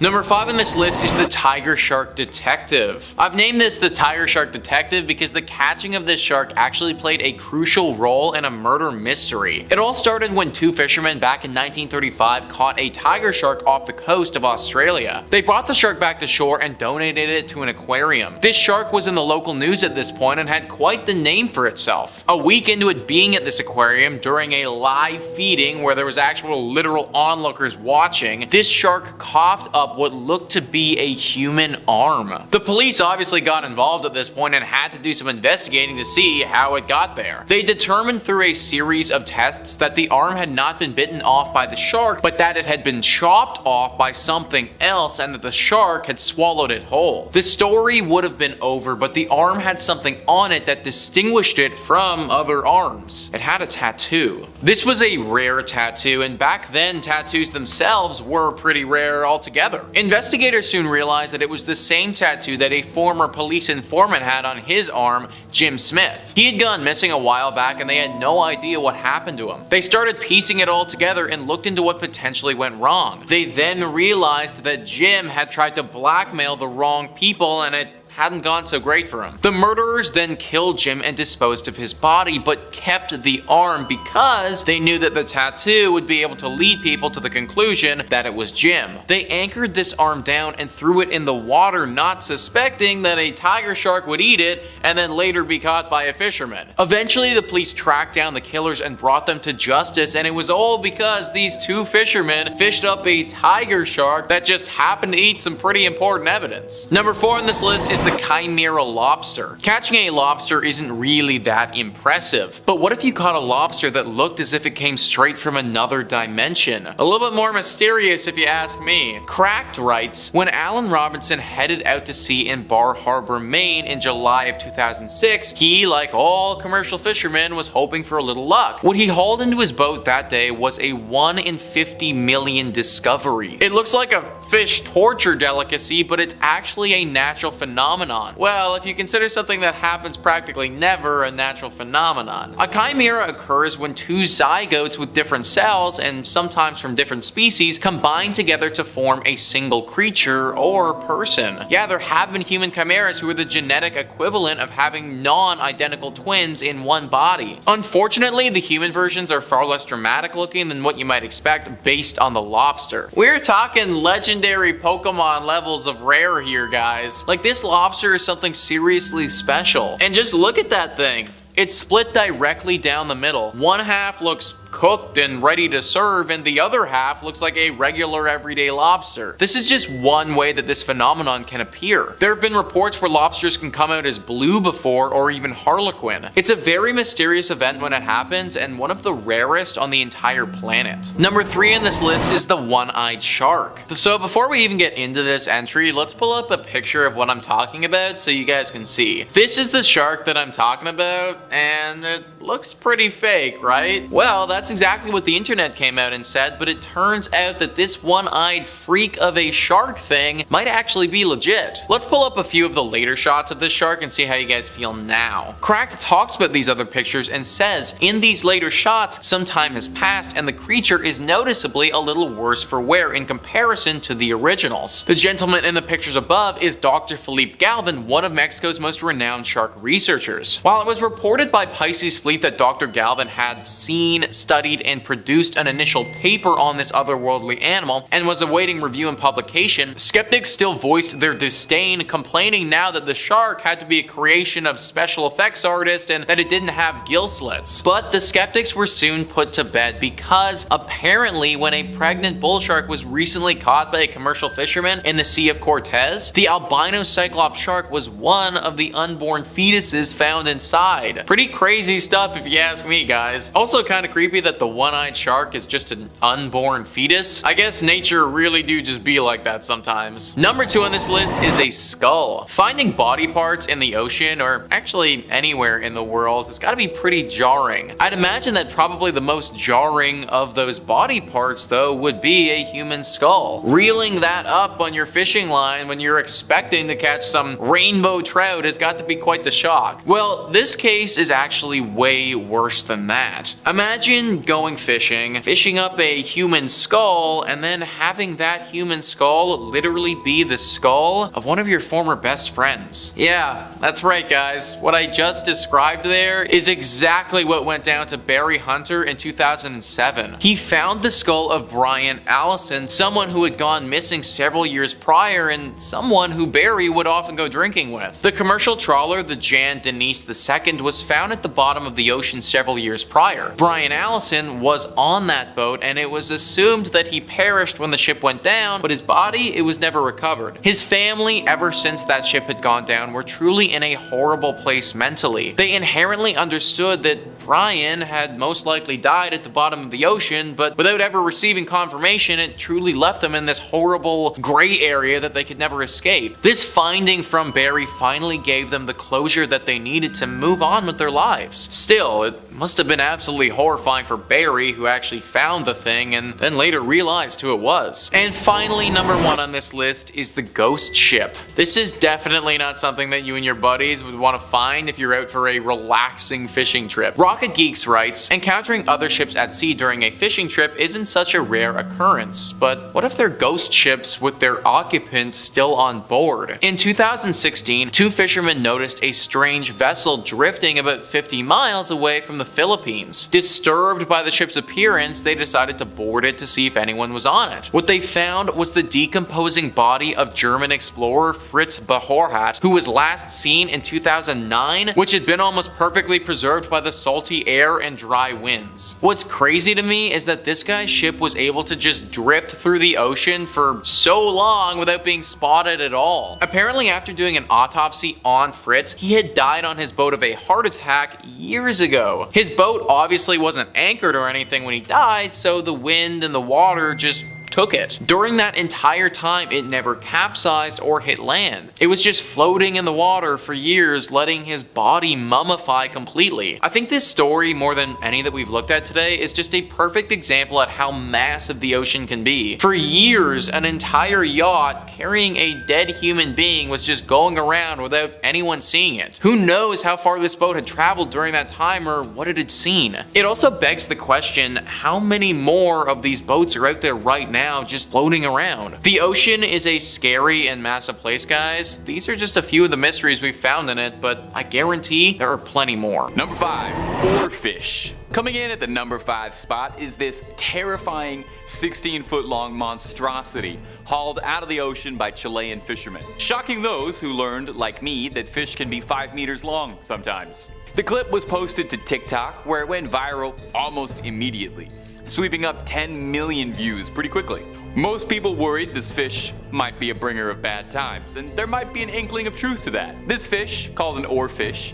Number 5 on this list is the Tiger Shark Detective. I've named this the Tiger Shark Detective because the catching of this shark actually played a crucial role in a murder mystery. It all started when two fishermen back in 1935 caught a tiger shark off the coast of Australia. They brought the shark back to shore and donated it to an aquarium. This shark was in the local news at this point and had quite the name for itself. A week into it being at this aquarium during a live feeding where there was actual literal onlookers watching, this shark coughed up what looked to be a human arm. The police obviously got involved at this point and had to do some investigating to see how it got there. They determined through a series of tests that the arm had not been bitten off by the shark, but that it had been chopped off by something else and that the shark had swallowed it whole. The story would have been over, but the arm had something on it that distinguished it from other arms. It had a tattoo. This was a rare tattoo, and back then tattoos themselves were pretty rare altogether. Investigators soon realized that it was the same tattoo that a former police informant had on his arm, Jim Smith. He had gone missing a while back and they had no idea what happened to him. They started piecing it all together and looked into what potentially went wrong. They then realized that Jim had tried to blackmail the wrong people and it hadn't gone so great for him. The murderers then killed Jim and disposed of his body, but kept the arm because they knew that the tattoo would be able to lead people to the conclusion that it was Jim. They anchored this arm down and threw it in the water, not suspecting that a tiger shark would eat it and then later be caught by a fisherman. Eventually, the police tracked down the killers and brought them to justice, and it was all because these two fishermen fished up a tiger shark that just happened to eat some pretty important evidence. Number 4 on this list is the Chimera Lobster. Catching a lobster isn't really that impressive, but what if you caught a lobster that looked as if it came straight from another dimension? A little bit more mysterious if you ask me. Cracked writes, when Alan Robinson headed out to sea in Bar Harbor, Maine in July of 2006, he, like all commercial fishermen, was hoping for a little luck. What he hauled into his boat that day was a 1 in 50 million discovery. It looks like a fish torture delicacy, but it's actually a natural phenomenon. Well, if you consider something that happens practically never a natural phenomenon. A chimera occurs when two zygotes with different cells, and sometimes from different species, combine together to form a single creature or person. Yeah, there have been human chimeras who are the genetic equivalent of having non-identical twins in one body. Unfortunately, the human versions are far less dramatic looking than what you might expect based on the lobster. We're talking legendary Pokemon levels of rare here, guys. Like, this lobster is something seriously special. And just look at that thing. It's split directly down the middle. One half looks cooked and ready to serve, and the other half looks like a regular everyday lobster. This is just one way that this phenomenon can appear. There have been reports where lobsters can come out as blue before, or even harlequin. It's a very mysterious event when it happens, and one of the rarest on the entire planet. Number 3 on this list is the One-Eyed Shark. So before we even get into this entry, let's pull up a picture of what I'm talking about so you guys can see. This is the shark that I'm talking about, and it looks pretty fake, right? Well, that's exactly what the internet came out and said, but it turns out that this one-eyed freak of a shark thing might actually be legit. Let's pull up a few of the later shots of this shark and see how you guys feel now. Cracked talks about these other pictures and says, in these later shots, some time has passed and the creature is noticeably a little worse for wear in comparison to the originals. The gentleman in the pictures above is Dr. Philippe Galvin, one of Mexico's most renowned shark researchers. While it was reported by Pisces Fleet that Dr. Galvin had seen, studied, and produced an initial paper on this otherworldly animal and was awaiting review and publication, skeptics still voiced their disdain, complaining now that the shark had to be a creation of special effects artists and that it didn't have gill slits. But the skeptics were soon put to bed because apparently when a pregnant bull shark was recently caught by a commercial fisherman in the Sea of Cortez, the albino cyclops shark was one of the unborn fetuses found inside. Pretty crazy stuff if you ask me, guys. Also kind of creepy that the one-eyed shark is just an unborn fetus. I guess nature really do just be like that sometimes. Number 2 on this list is a skull. Finding body parts in the ocean, or actually anywhere in the world, has got to be pretty jarring. I'd imagine that probably the most jarring of those body parts, though, would be a human skull. Reeling that up on your fishing line when you're expecting to catch some rainbow trout has got to be quite the shock. Well, this case is actually way worse than that. Imagine Imagine going fishing, fishing up a human skull, and then having that human skull literally be the skull of one of your former best friends. Yeah, that's right guys. What I just described there is exactly what went down to Barry Hunter in 2007. He found the skull of Brian Allison, someone who had gone missing several years prior and someone who Barry would often go drinking with. The commercial trawler, the Jan Denise II, was found at the bottom of the ocean several years prior. Brian Allison was on that boat and it was assumed that he perished when the ship went down, but his body, it was never recovered. His family, ever since that ship had gone down, were truly in a horrible place mentally. They inherently understood that Brian had most likely died at the bottom of the ocean, but without ever receiving confirmation, it truly left them in this horrible gray area that they could never escape. This finding from Barry finally gave them the closure that they needed to move on with their lives. Still, it must have been absolutely horrifying for Barry, who actually found the thing and then later realized who it was. And finally, number 1 on this list is the ghost ship. This is definitely not something that you and your buddies would want to find if you're out for a relaxing fishing trip. Rocket Geeks writes, encountering other ships at sea during a fishing trip isn't such a rare occurrence, but what if they're ghost ships with their occupants still on board? In 2016, 2 fishermen noticed a strange vessel drifting about 50 miles away from the Philippines. Disturbed by the ship's appearance, they decided to board it to see if anyone was on it. What they found was the decomposing body of German explorer Fritz Behorhat, who was last seen in 2009, which had been almost perfectly preserved by the salty air and dry winds. What's crazy to me is that this guy's ship was able to just drift through the ocean for so long without being spotted at all. Apparently, after doing an autopsy on Fritz, he had died on his boat of a heart attack years ago. His boat obviously wasn't anchored or anything when he died, so the wind and the water just took it. During that entire time, it never capsized or hit land. It was just floating in the water for years, letting his body mummify completely. I think this story, more than any that we've looked at today, is just a perfect example at how massive the ocean can be. For years, an entire yacht carrying a dead human being was just going around without anyone seeing it. Who knows how far this boat had traveled during that time or what it had seen? It also begs the question, how many more of these boats are out there right now just floating around? The ocean is a scary and massive place, guys. These are just a few of the mysteries we've found in it, but I guarantee there are plenty more. Number 5, Oarfish. Coming in at the number 5 spot is this terrifying 16-foot long monstrosity hauled out of the ocean by Chilean fishermen, shocking those who learned, like me, that fish can be 5 meters long sometimes. The clip was posted to TikTok, where it went viral almost immediately, sweeping up 10 million views pretty quickly. Most people worried this fish might be a bringer of bad times, and there might be an inkling of truth to that. This fish, called an oarfish,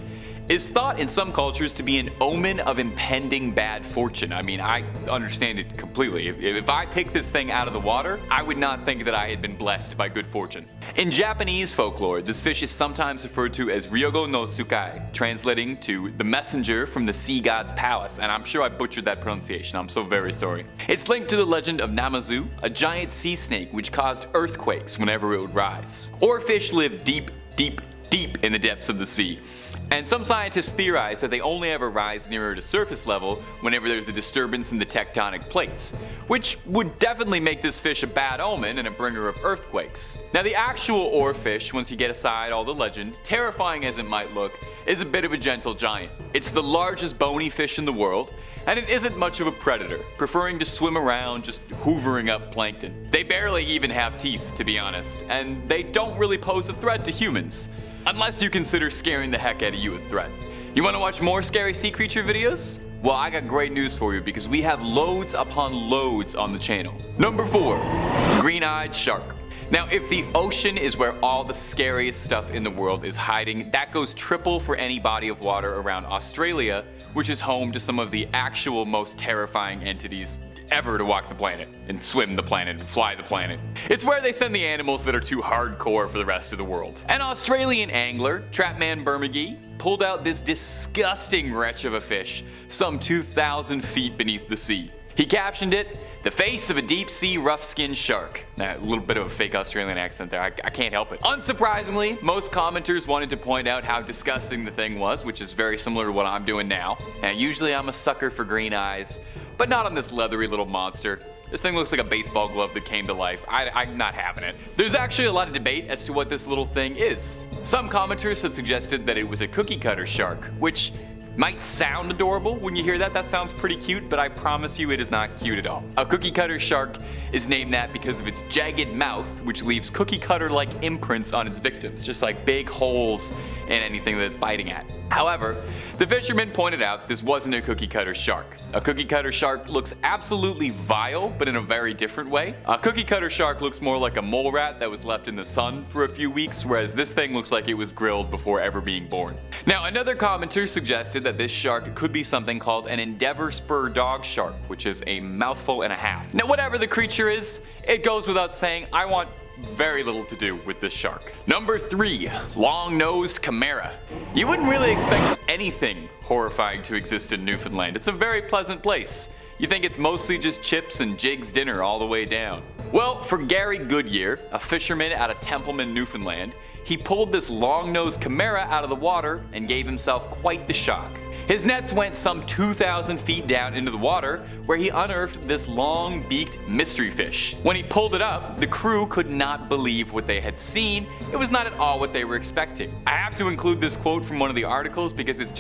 is thought in some cultures to be an omen of impending bad fortune. I mean, I understand it completely. If I picked this thing out of the water, I would not think that I had been blessed by good fortune. In Japanese folklore, this fish is sometimes referred to as Ryogo no Tsukai, translating to the messenger from the sea god's palace, and I'm sure I butchered that pronunciation. I'm so very sorry. It's linked to the legend of Namazu, a giant sea snake which caused earthquakes whenever it would rise. Oarfish live deep, deep, deep in the depths of the sea. And some scientists theorize that they only ever rise nearer to surface level whenever there's a disturbance in the tectonic plates, which would definitely make this fish a bad omen and a bringer of earthquakes. Now, the actual oarfish, once you get aside all the legend, terrifying as it might look, is a bit of a gentle giant. It's the largest bony fish in the world, and it isn't much of a predator, preferring to swim around just hoovering up plankton. They barely even have teeth, to be honest, and they don't really pose a threat to humans. Unless you consider scaring the heck out of you a threat. You want to watch more scary sea creature videos? Well, I got great news for you because we have loads upon loads on the channel. Number 4, GreenEyed Shark. Now, if the ocean is where all the scariest stuff in the world is hiding, that goes triple for any body of water around Australia, which is home to some of the actual most terrifying entities ever to walk the planet, and swim the planet, and fly the planet. It's where they send the animals that are too hardcore for the rest of the world. An Australian angler, Trapman Bermagee, pulled out this disgusting wretch of a fish, some 2,000 feet beneath the sea. He captioned it, "The face of a deep-sea rough-skinned shark." A little bit of a fake Australian accent there, I can't help it. Unsurprisingly, most commenters wanted to point out how disgusting the thing was, which is very similar to what I'm doing now. Now, usually I'm a sucker for green eyes, but not on this leathery little monster. This thing looks like a baseball glove that came to life. I'm not having it. There's actually a lot of debate as to what this little thing is. Some commenters had suggested that it was a cookie cutter shark, which might sound adorable when you hear that. That sounds pretty cute, but I promise you it is not cute at all. A cookie cutter shark is named that because of its jagged mouth, which leaves cookie cutter-like imprints on its victims, just like big holes in anything that it's biting at. However, the fisherman pointed out this wasn't a cookie cutter shark. A cookie cutter shark looks absolutely vile, but in a very different way. A cookie cutter shark looks more like a mole rat that was left in the sun for a few weeks, whereas this thing looks like it was grilled before ever being born. Now, another commenter suggested that this shark could be something called an endeavor spur dog shark, which is a mouthful and a half. Now, whatever the creature is, it goes without saying, I want very little to do with this shark. Number 3, Longnosed Chimera. You wouldn't really expect anything horrifying to exist in Newfoundland. It's a very pleasant place. You think it's mostly just chips and Jig's dinner all the way down. Well, for Gary Goodyear, a fisherman out of Templeman, Newfoundland, he pulled this long-nosed chimera out of the water and gave himself quite the shock. His nets went some 2,000 feet down into the water, where he unearthed this long-beaked mystery fish. When he pulled it up, the crew could not believe what they had seen. It was not at all what they were expecting. I have to include this quote from one of the articles because it's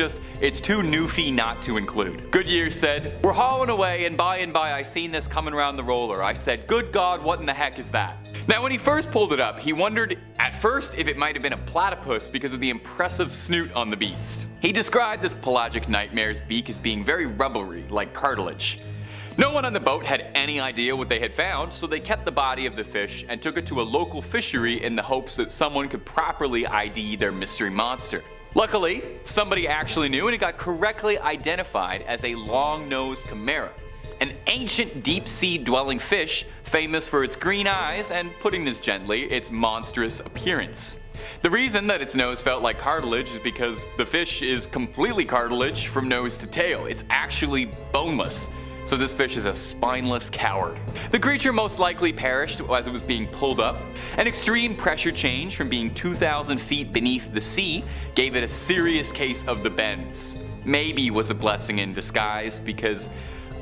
too newfie not to include. Goodyear said, "We're hauling away and by I seen this coming around the roller. I said, good God, what in the heck is that?" Now, when he first pulled it up, he wondered at first if it might have been a platypus because of the impressive snoot on the beast. He described this pelagic nightmare's beak as being very rubbery, like cartilage. No one on the boat had any idea what they had found, so they kept the body of the fish and took it to a local fishery in the hopes that someone could properly ID their mystery monster. Luckily, somebody actually knew, and it got correctly identified as a long-nosed chimera, an ancient deep-sea dwelling fish famous for its green eyes and, putting this gently, its monstrous appearance. The reason that its nose felt like cartilage is because the fish is completely cartilage from nose to tail. It's actually boneless. So this fish is a spineless coward. The creature most likely perished as it was being pulled up. An extreme pressure change from being 2,000 feet beneath the sea gave it a serious case of the bends. Maybe was a blessing in disguise, because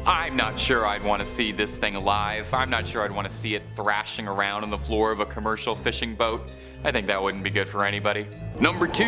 I'm not sure I'd want to see this thing alive. I'm not sure I'd want to see it thrashing around on the floor of a commercial fishing boat. I think that wouldn't be good for anybody. Number 2,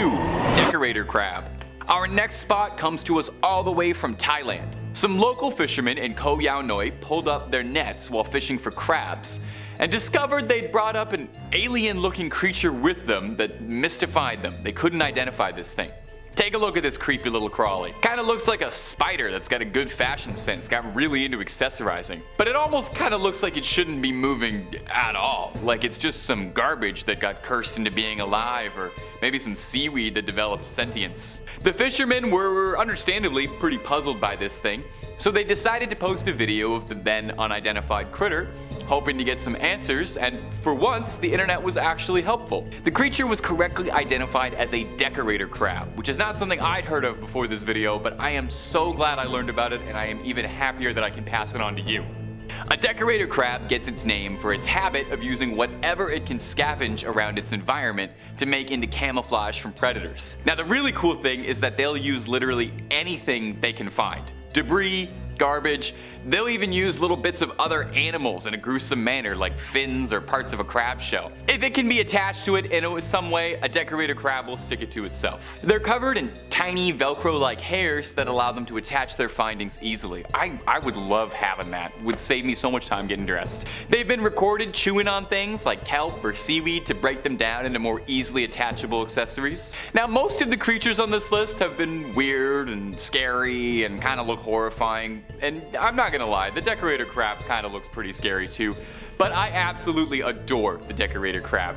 Decorator Crab. Our next spot comes to us all the way from Thailand. Some local fishermen in Koh Yao Noi pulled up their nets while fishing for crabs and discovered they'd brought up an alien-looking creature with them that mystified them. They couldn't identify this thing. Take a look at this creepy little crawly. Kinda looks like a spider that's got a good fashion sense, got really into accessorizing. But it almost kinda looks like it shouldn't be moving at all. Like it's just some garbage that got cursed into being alive, or maybe some seaweed that developed sentience. The fishermen were understandably pretty puzzled by this thing, so they decided to post a video of the then unidentified critter, hoping to get some answers, and for once, the internet was actually helpful. The creature was correctly identified as a decorator crab, which is not something I'd heard of before this video, but I am so glad I learned about it, and I am even happier that I can pass it on to you. A decorator crab gets its name for its habit of using whatever it can scavenge around its environment to make into camouflage from predators. Now, the really cool thing is that they'll use literally anything they can find. Debris, garbage. They'll even use little bits of other animals in a gruesome manner, like fins or parts of a crab shell. If it can be attached to it in some way, a decorator crab will stick it to itself. They're covered in tiny Velcro-like hairs that allow them to attach their findings easily. I would love having that. It would save me so much time getting dressed. They've been recorded chewing on things like kelp or seaweed to break them down into more easily attachable accessories. Now, most of the creatures on this list have been weird and scary and kind of look horrifying. And I'm not gonna lie, the decorator crab kind of looks pretty scary too, but I absolutely adore the decorator crab.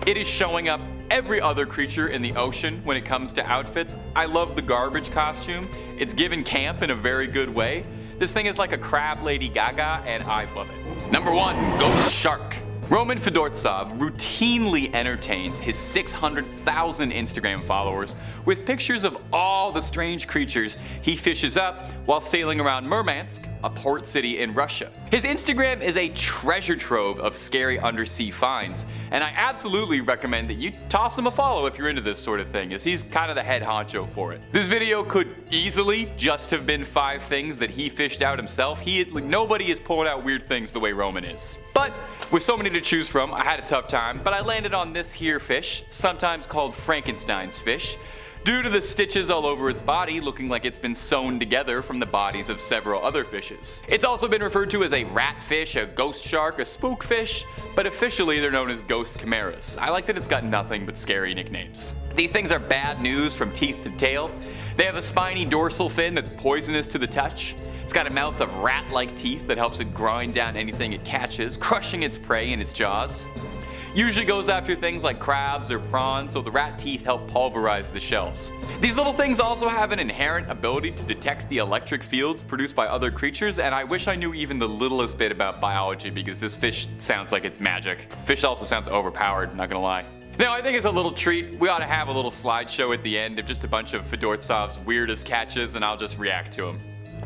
It is showing up every other creature in the ocean when it comes to outfits. I love the garbage costume. It's given camp in a very good way. This thing is like a crab Lady Gaga, and I love it. Number 1, Ghost Shark. Roman Fedortsov routinely entertains his 600,000 Instagram followers with pictures of all the strange creatures he fishes up while sailing around Murmansk, a port city in Russia. His Instagram is a treasure trove of scary undersea finds, and I absolutely recommend that you toss him a follow if you're into this sort of thing, as he's kind of the head honcho for it. This video could easily just have been 5 things that he fished out himself. Nobody is pulling out weird things the way Roman is. But with so many to choose from, I had a tough time, but I landed on this here fish, sometimes called Frankenstein's fish, due to the stitches all over its body looking like it's been sewn together from the bodies of several other fishes. It's also been referred to as a ratfish, a ghost shark, a spookfish, but officially they're known as ghost chimeras. I like that it's got nothing but scary nicknames. These things are bad news from teeth to tail. They have a spiny dorsal fin that's poisonous to the touch. It's got a mouth of rat-like teeth that helps it grind down anything it catches, crushing its prey in its jaws. Usually goes after things like crabs or prawns, so the rat teeth help pulverize the shells. These little things also have an inherent ability to detect the electric fields produced by other creatures, and I wish I knew even the littlest bit about biology because this fish sounds like it's magic. Fish also sounds overpowered, not gonna lie. Now, I think as a little treat, we ought to have a little slideshow at the end of just a bunch of Fedortsov's weirdest catches, and I'll just react to them.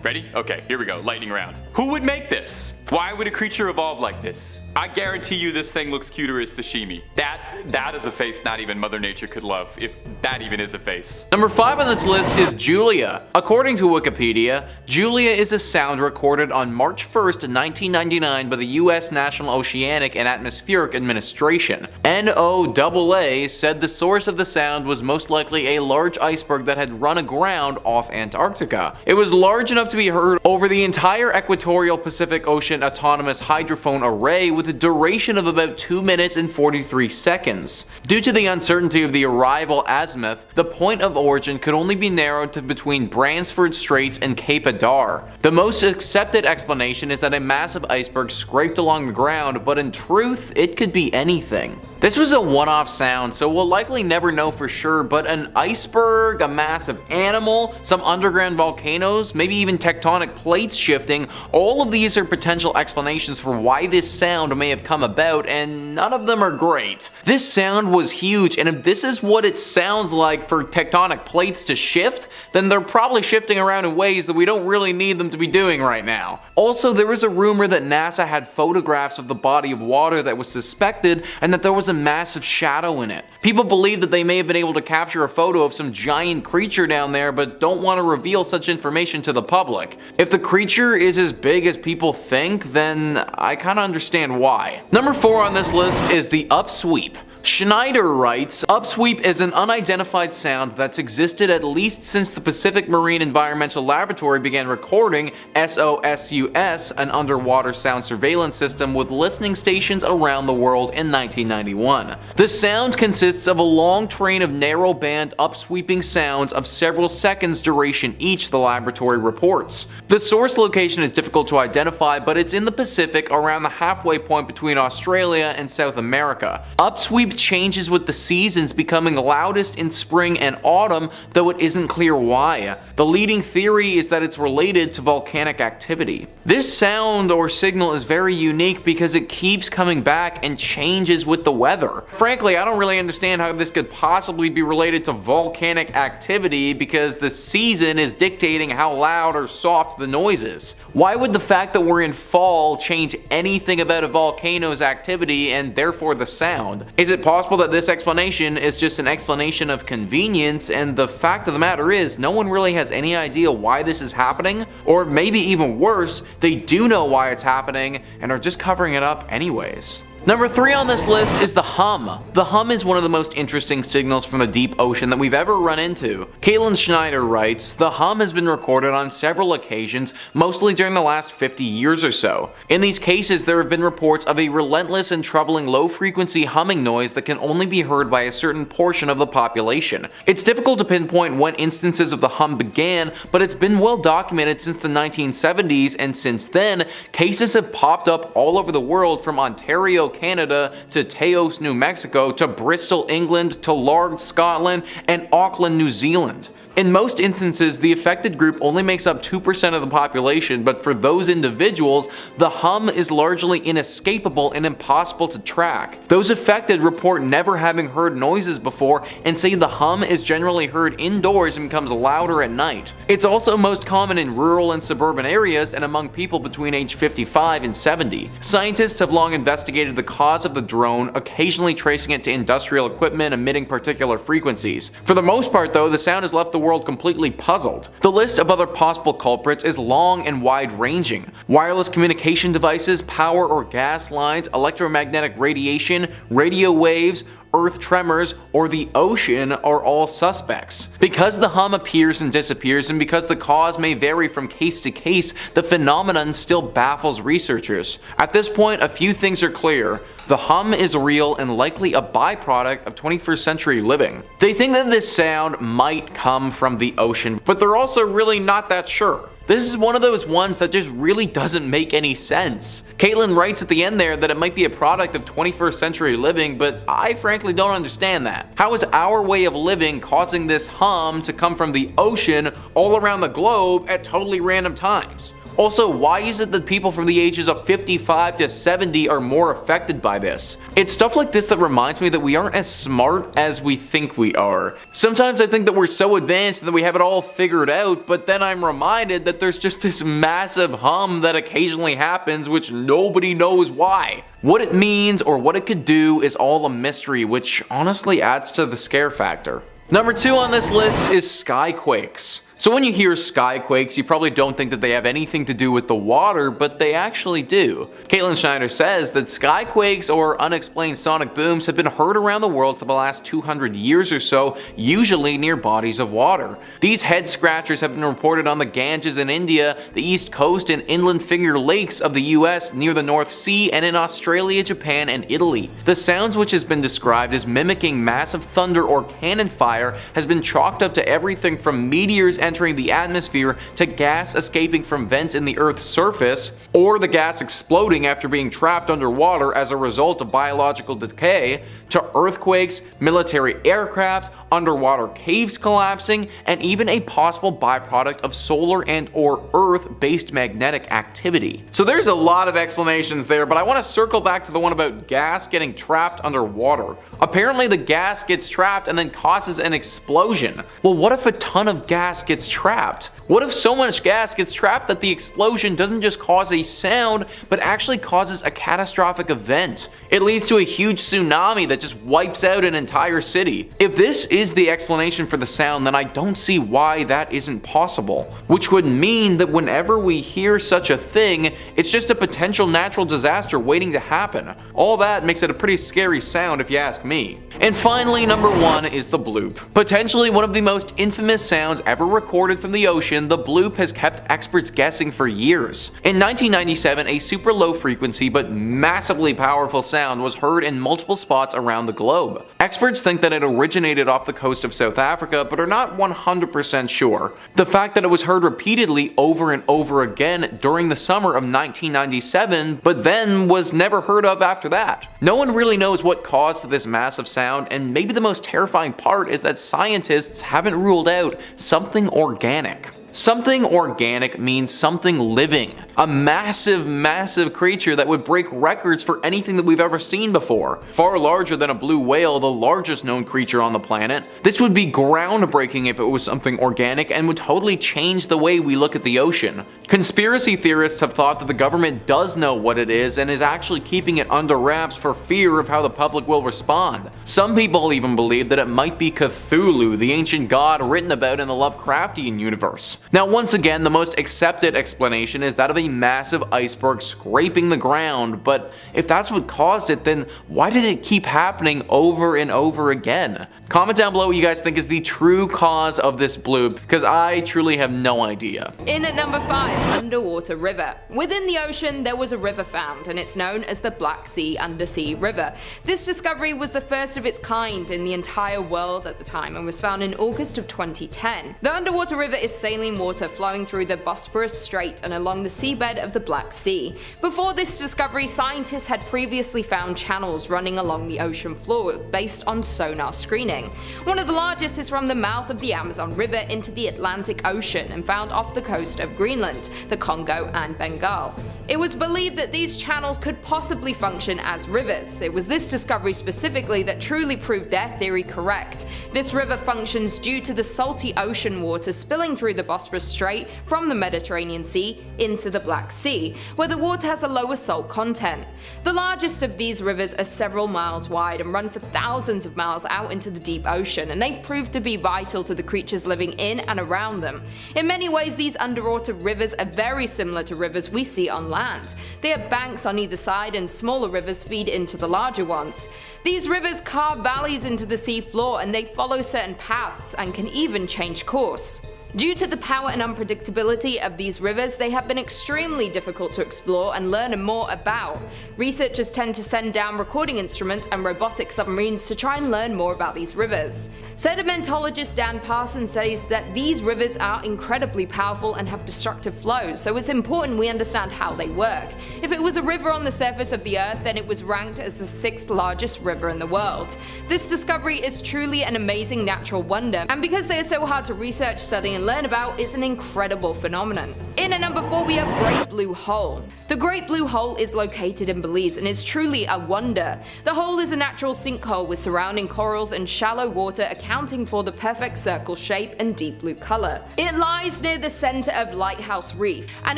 Ready? Okay, here we go, lightning round. Who would make this? Why would a creature evolve like this? I guarantee you this thing looks cuter as sashimi. That is a face not even Mother Nature could love, if that even is a face. Number 5 on this list is Julia. According to Wikipedia, Julia is a sound recorded on March 1st, 1999 by the U.S. National Oceanic and Atmospheric Administration. NOAA said the source of the sound was most likely a large iceberg that had run aground off Antarctica. It was large enough to be heard over the entire equatorial Pacific Ocean autonomous hydrophone array with a duration of about 2 minutes and 43 seconds. Due to the uncertainty of the arrival azimuth, the point of origin could only be narrowed to between Bransford Straits and Cape Adar. The most accepted explanation is that a massive iceberg scraped along the ground, but in truth, it could be anything. This was a one-off sound, so we'll likely never know for sure, but an iceberg, a massive animal, some underground volcanoes, maybe even tectonic plates shifting, all of these are potential explanations for why this sound may have come about, and none of them are great. This sound was huge, and if this is what it sounds like for tectonic plates to shift, then they're probably shifting around in ways that we don't really need them to be doing right now. Also, there was a rumor that NASA had photographs of the body of water that was suspected, and that there was a massive shadow in it. People believe that they may have been able to capture a photo of some giant creature down there, but don't want to reveal such information to the public. If the creature is as big as people think, then I kinda understand why. Number 4 on this list is the Upsweep. Schneider writes, Upsweep is an unidentified sound that's existed at least since the Pacific Marine Environmental Laboratory began recording SOSUS, an underwater sound surveillance system with listening stations around the world in 1991. The sound consists of a long train of narrow-band upsweeping sounds of several seconds duration each, the laboratory reports. The source location is difficult to identify, but it's in the Pacific around the halfway point between Australia and South America. Upsweep changes with the seasons, becoming loudest in spring and autumn, though it isn't clear why. The leading theory is that it's related to volcanic activity. This sound or signal is very unique because it keeps coming back and changes with the weather. Frankly, I don't really understand how this could possibly be related to volcanic activity because the season is dictating how loud or soft the noise is. Why would the fact that we're in fall change anything about a volcano's activity and therefore the sound? Is it possible that this explanation is just an explanation of convenience, and the fact of the matter is no one really has any idea why this is happening? Or maybe even worse, they do know why it's happening and are just covering it up anyways. Number 3 on this list is the hum. The hum is one of the most interesting signals from the deep ocean that we've ever run into. Caitlin Schneider writes, the hum has been recorded on several occasions, mostly during the last 50 years or so. In these cases, there have been reports of a relentless and troubling low-frequency humming noise that can only be heard by a certain portion of the population. It's difficult to pinpoint when instances of the hum began, but it's been well documented since the 1970s, and since then, cases have popped up all over the world, from Ontario, Canada, to Taos, New Mexico, to Bristol, England, to Largs, Scotland, and Auckland, New Zealand. In most instances, the affected group only makes up 2% of the population, but for those individuals, the hum is largely inescapable and impossible to track. Those affected report never having heard noises before and say the hum is generally heard indoors and becomes louder at night. It's also most common in rural and suburban areas and among people between age 55 and 70. Scientists have long investigated the cause of the drone, occasionally tracing it to industrial equipment emitting particular frequencies. For the most part though, the sound has left the world completely puzzled. The list of other possible culprits is long and wide-ranging. Wireless communication devices, power or gas lines, electromagnetic radiation, radio waves, earth tremors, or the ocean are all suspects. Because the hum appears and disappears, and because the cause may vary from case to case, the phenomenon still baffles researchers. At this point, a few things are clear. The hum is real and likely a byproduct of 21st century living. They think that this sound might come from the ocean, but they're also really not that sure. This is one of those ones that just really doesn't make any sense. Caitlin writes at the end there that it might be a product of 21st century living, but I frankly don't understand that. How is our way of living causing this hum to come from the ocean all around the globe at totally random times? Also, why is it that people from the ages of 55 to 70 are more affected by this? It's stuff like this that reminds me that we aren't as smart as we think we are. Sometimes I think that we're so advanced that we have it all figured out, but then I'm reminded that there's just this massive hum that occasionally happens which nobody knows why. What it means or what it could do is all a mystery, which honestly adds to the scare factor. Number 2 on this list is skyquakes. So when you hear skyquakes, you probably don't think that they have anything to do with the water, but they actually do. Caitlin Schneider says that skyquakes or unexplained sonic booms have been heard around the world for the last 200 years or so, usually near bodies of water. These head scratchers have been reported on the Ganges in India, the East Coast and inland Finger Lakes of the US, near the North Sea, and in Australia, Japan, and Italy. The sounds, which has been described as mimicking massive thunder or cannon fire, has been chalked up to everything from meteors entering the atmosphere to gas escaping from vents in the Earth's surface, or the gas exploding after being trapped underwater as a result of biological decay, to earthquakes, military aircraft, underwater caves collapsing, and even a possible byproduct of solar and or Earth-based magnetic activity. So there's a lot of explanations there, but I want to circle back to the one about gas getting trapped underwater. Apparently the gas gets trapped and then causes an explosion. Well, what if a ton of gas gets trapped? What if so much gas gets trapped that the explosion doesn't just cause a sound, but actually causes a catastrophic event? It leads to a huge tsunami that just wipes out an entire city. If this is the explanation for the sound, then I don't see why that isn't possible. Which would mean that whenever we hear such a thing, it's just a potential natural disaster waiting to happen. All that makes it a pretty scary sound if you ask me. And finally, number 1 is the bloop. Potentially one of the most infamous sounds ever recorded from the ocean, the bloop has kept experts guessing for years. In 1997, a super low frequency but massively powerful sound was heard in multiple spots around the globe. Experts think that it originated off the coast of South Africa, but are not 100% sure. The fact that it was heard repeatedly over and over again during the summer of 1997, but then was never heard of after that. No one really knows what caused this massive sound, and maybe the most terrifying part is that scientists haven't ruled out something organic. Something organic means something living. A massive, massive creature that would break records for anything that we've ever seen before. Far larger than a blue whale, the largest known creature on the planet. This would be groundbreaking if it was something organic and would totally change the way we look at the ocean. Conspiracy theorists have thought that the government does know what it is and is actually keeping it under wraps for fear of how the public will respond. Some people even believe that it might be Cthulhu, the ancient god written about in the Lovecraftian universe. Now, once again, the most accepted explanation is that of a massive iceberg scraping the ground, but if that's what caused it, then why did it keep happening over and over again? Comment down below what you guys think is the true cause of this bloop, because I truly have no idea. In at number 5. massive underwater river. Within the ocean, there was a river found, and it's known as the Black Sea Undersea River. This discovery was the first of its kind in the entire world at the time and was found in August of 2010. The underwater river is saline water flowing through the Bosporus Strait and along the seabed of the Black Sea. Before this discovery, scientists had previously found channels running along the ocean floor based on sonar screening. One of the largest is from the mouth of the Amazon River into the Atlantic Ocean and found off the coast of Greenland, the Congo, and Bengal. It was believed that these channels could possibly function as rivers. It was this discovery specifically that truly proved their theory correct. This river functions due to the salty ocean water spilling through the Bosporus Strait from the Mediterranean Sea into the Black Sea, where the water has a lower salt content. The largest of these rivers are several miles wide and run for thousands of miles out into the deep ocean, and they proved to be vital to the creatures living in and around them. In many ways, these underwater rivers are very similar to rivers we see on land. They have banks on either side, and smaller rivers feed into the larger ones. These rivers carve valleys into the sea floor, and they follow certain paths and can even change course. Due to the power and unpredictability of these rivers, they have been extremely difficult to explore and learn more about. Researchers tend to send down recording instruments and robotic submarines to try and learn more about these rivers. Sedimentologist Dan Parsons says that these rivers are incredibly powerful and have destructive flows, so it's important we understand how they work. If it was a river on the surface of the earth, then it was ranked as the 6th largest river in the world. This discovery is truly an amazing natural wonder, and because they are so hard to research, study, and learn about, it's an incredible phenomenon. In at number 4, we have Great Blue Hole. The Great Blue Hole is located in Belize and is truly a wonder. The hole is a natural sinkhole with surrounding corals and shallow water accounting for the perfect circle shape and deep blue color. It lies near the center of Lighthouse Reef, and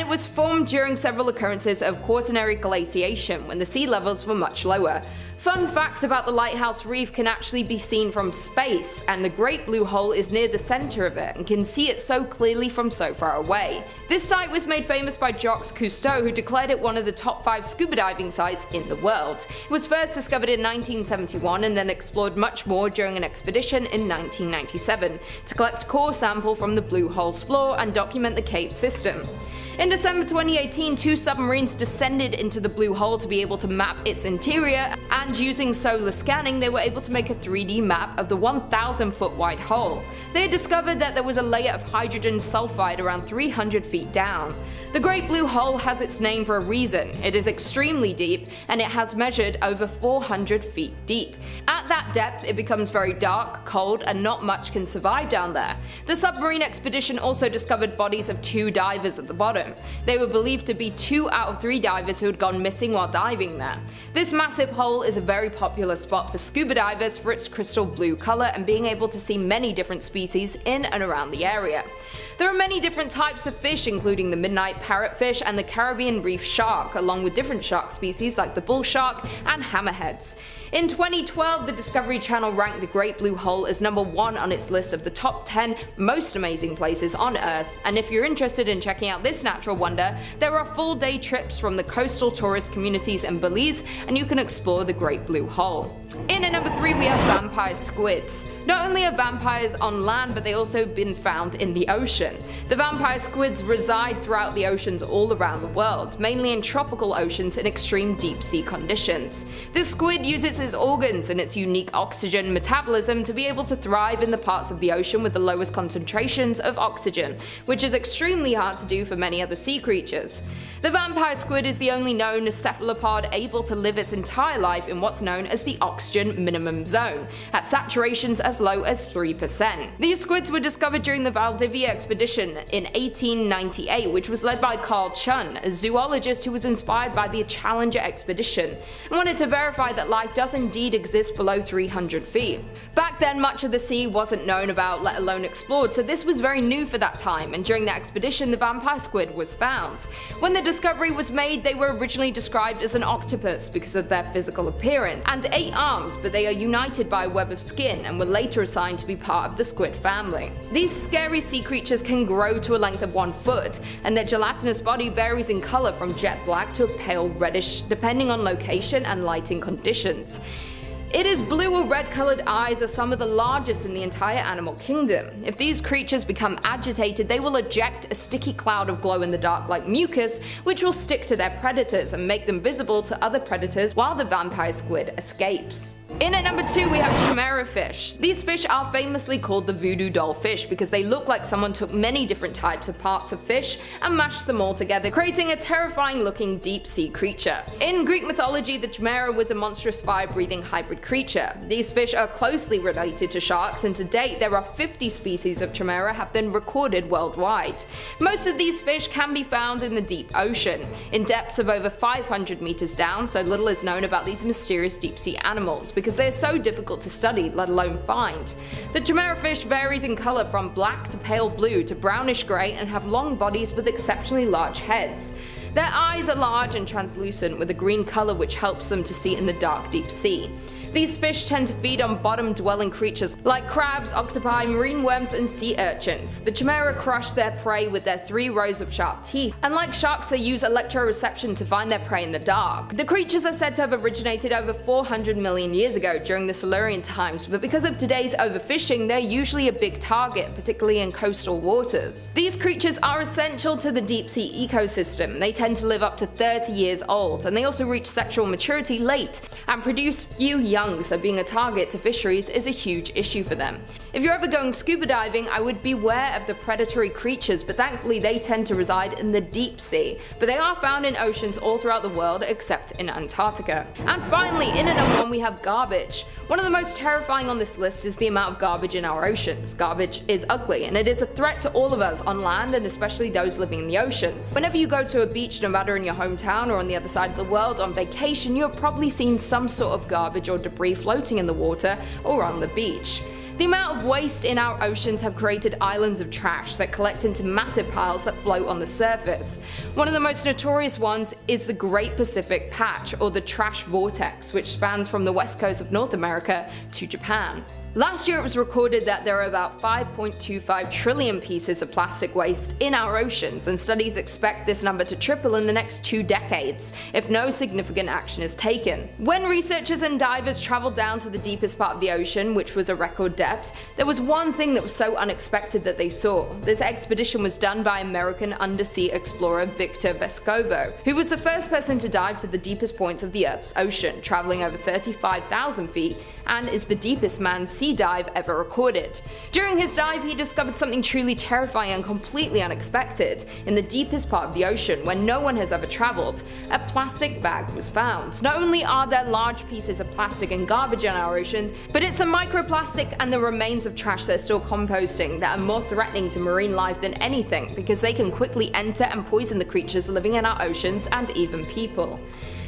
it was formed during several occurrences of Quaternary glaciation when the sea levels were much lower. Fun fact about the Lighthouse Reef can actually be seen from space, and the Great Blue Hole is near the center of it and can see it so clearly from so far away. This site was made famous by Jacques Cousteau, who declared it one of the top 5 scuba diving sites in the world. It was first discovered in 1971 and then explored much more during an expedition in 1997 to collect core sample from the Blue Hole's floor and document the cave system. In December 2018, 2 submarines descended into the Blue Hole to be able to map its interior, and using solar scanning, they were able to make a 3D map of the 1,000-foot wide hole. They had discovered that there was a layer of hydrogen sulfide around 300 feet down. The Great Blue Hole has its name for a reason. It is extremely deep, and it has measured over 400 feet deep. At that depth, it becomes very dark, cold, and not much can survive down there. The submarine expedition also discovered bodies of 2 divers at the bottom. They were believed to be 2 out of 3 divers who had gone missing while diving there. This massive hole is a very popular spot for scuba divers for its crystal blue color and being able to see many different species in and around the area. There are many different types of fish, including the midnight parrotfish and the Caribbean reef shark, along with different shark species like the bull shark and hammerheads. In 2012, the Discovery Channel ranked the Great Blue Hole as number 1 on its list of the top 10 most amazing places on Earth, and if you're interested in checking out this natural wonder, there are full-day trips from the coastal tourist communities in Belize, and you can explore the Great Blue Hole. In at number 3, we have vampire squids. Not only are vampires on land, but they also been found in the ocean. The vampire squids reside throughout the oceans all around the world, mainly in tropical oceans in extreme deep sea conditions. This squid uses its organs and its unique oxygen metabolism to be able to thrive in the parts of the ocean with the lowest concentrations of oxygen, which is extremely hard to do for many other sea creatures. The vampire squid is the only known cephalopod able to live its entire life in what's known as the oxygen minimum zone, at saturations as low as 3%. These squids were discovered during the Valdivia expedition in 1898, which was led by Carl Chun, a zoologist who was inspired by the Challenger expedition, and wanted to verify that life does indeed exist below 300 feet. Back then, much of the sea wasn't known about, let alone explored, so this was very new for that time, and during the expedition, the vampire squid was found. When the discovery was made, they were originally described as an octopus because of their physical appearance, and 8 arms, but they are united by a web of skin and were later assigned to be part of the squid family. These scary sea creatures can grow to a length of 1 foot, and their gelatinous body varies in color from jet black to a pale reddish depending on location and lighting conditions. Its blue or red colored eyes are some of the largest in the entire animal kingdom. If these creatures become agitated, they will eject a sticky cloud of glow-in-the-dark like mucus, which will stick to their predators and make them visible to other predators while the vampire squid escapes. In at number 2 we have Chimera Fish. These fish are famously called the voodoo doll fish because they look like someone took many different types of parts of fish and mashed them all together, creating a terrifying looking deep sea creature. In Greek mythology, the Chimera was a monstrous fire-breathing hybrid creature. These fish are closely related to sharks, and to date there are 50 species of Chimera have been recorded worldwide. Most of these fish can be found in the deep ocean, in depths of over 500 meters down, so little is known about these mysterious deep sea animals because they are so difficult to study, let alone find. The Chimera fish varies in color from black to pale blue to brownish gray and have long bodies with exceptionally large heads. Their eyes are large and translucent with a green color which helps them to see in the dark deep sea. These fish tend to feed on bottom-dwelling creatures like crabs, octopi, marine worms, and sea urchins. The Chimera crush their prey with their 3 rows of sharp teeth, and like sharks they use electroreception to find their prey in the dark. The creatures are said to have originated over 400 million years ago during the Silurian times, but because of today's overfishing they're usually a big target, particularly in coastal waters. These creatures are essential to the deep sea ecosystem. They tend to live up to 30 years old, and they also reach sexual maturity late and produce few young, so being a target to fisheries is a huge issue for them. If you're ever going scuba diving, I would beware of the predatory creatures, but thankfully they tend to reside in the deep sea, but they are found in oceans all throughout the world except in Antarctica. And finally, in at number 1 we have garbage. One of the most terrifying on this list is the amount of garbage in our oceans. Garbage is ugly, and it is a threat to all of us on land and especially those living in the oceans. Whenever you go to a beach, no matter in your hometown or on the other side of the world on vacation, you have probably seen some sort of garbage or debris floating in the water or on the beach. The amount of waste in our oceans have created islands of trash that collect into massive piles that float on the surface. One of the most notorious ones is the Great Pacific Patch, or the Trash Vortex, which spans from the west coast of North America to Japan. Last year it was recorded that there are about 5.25 trillion pieces of plastic waste in our oceans, and studies expect this number to triple in the next 2 decades if no significant action is taken. When researchers and divers traveled down to the deepest part of the ocean, which was a record depth, there was one thing that was so unexpected that they saw. This expedition was done by American undersea explorer Victor Vescovo, who was the first person to dive to the deepest points of the Earth's ocean, traveling over 35,000 feet, and is the deepest manned sea dive ever recorded. During his dive, he discovered something truly terrifying and completely unexpected. In the deepest part of the ocean, where no one has ever traveled, a plastic bag was found. Not only are there large pieces of plastic and garbage in our oceans, but it's the microplastic and the remains of trash that are still composting that are more threatening to marine life than anything, because they can quickly enter and poison the creatures living in our oceans and even people.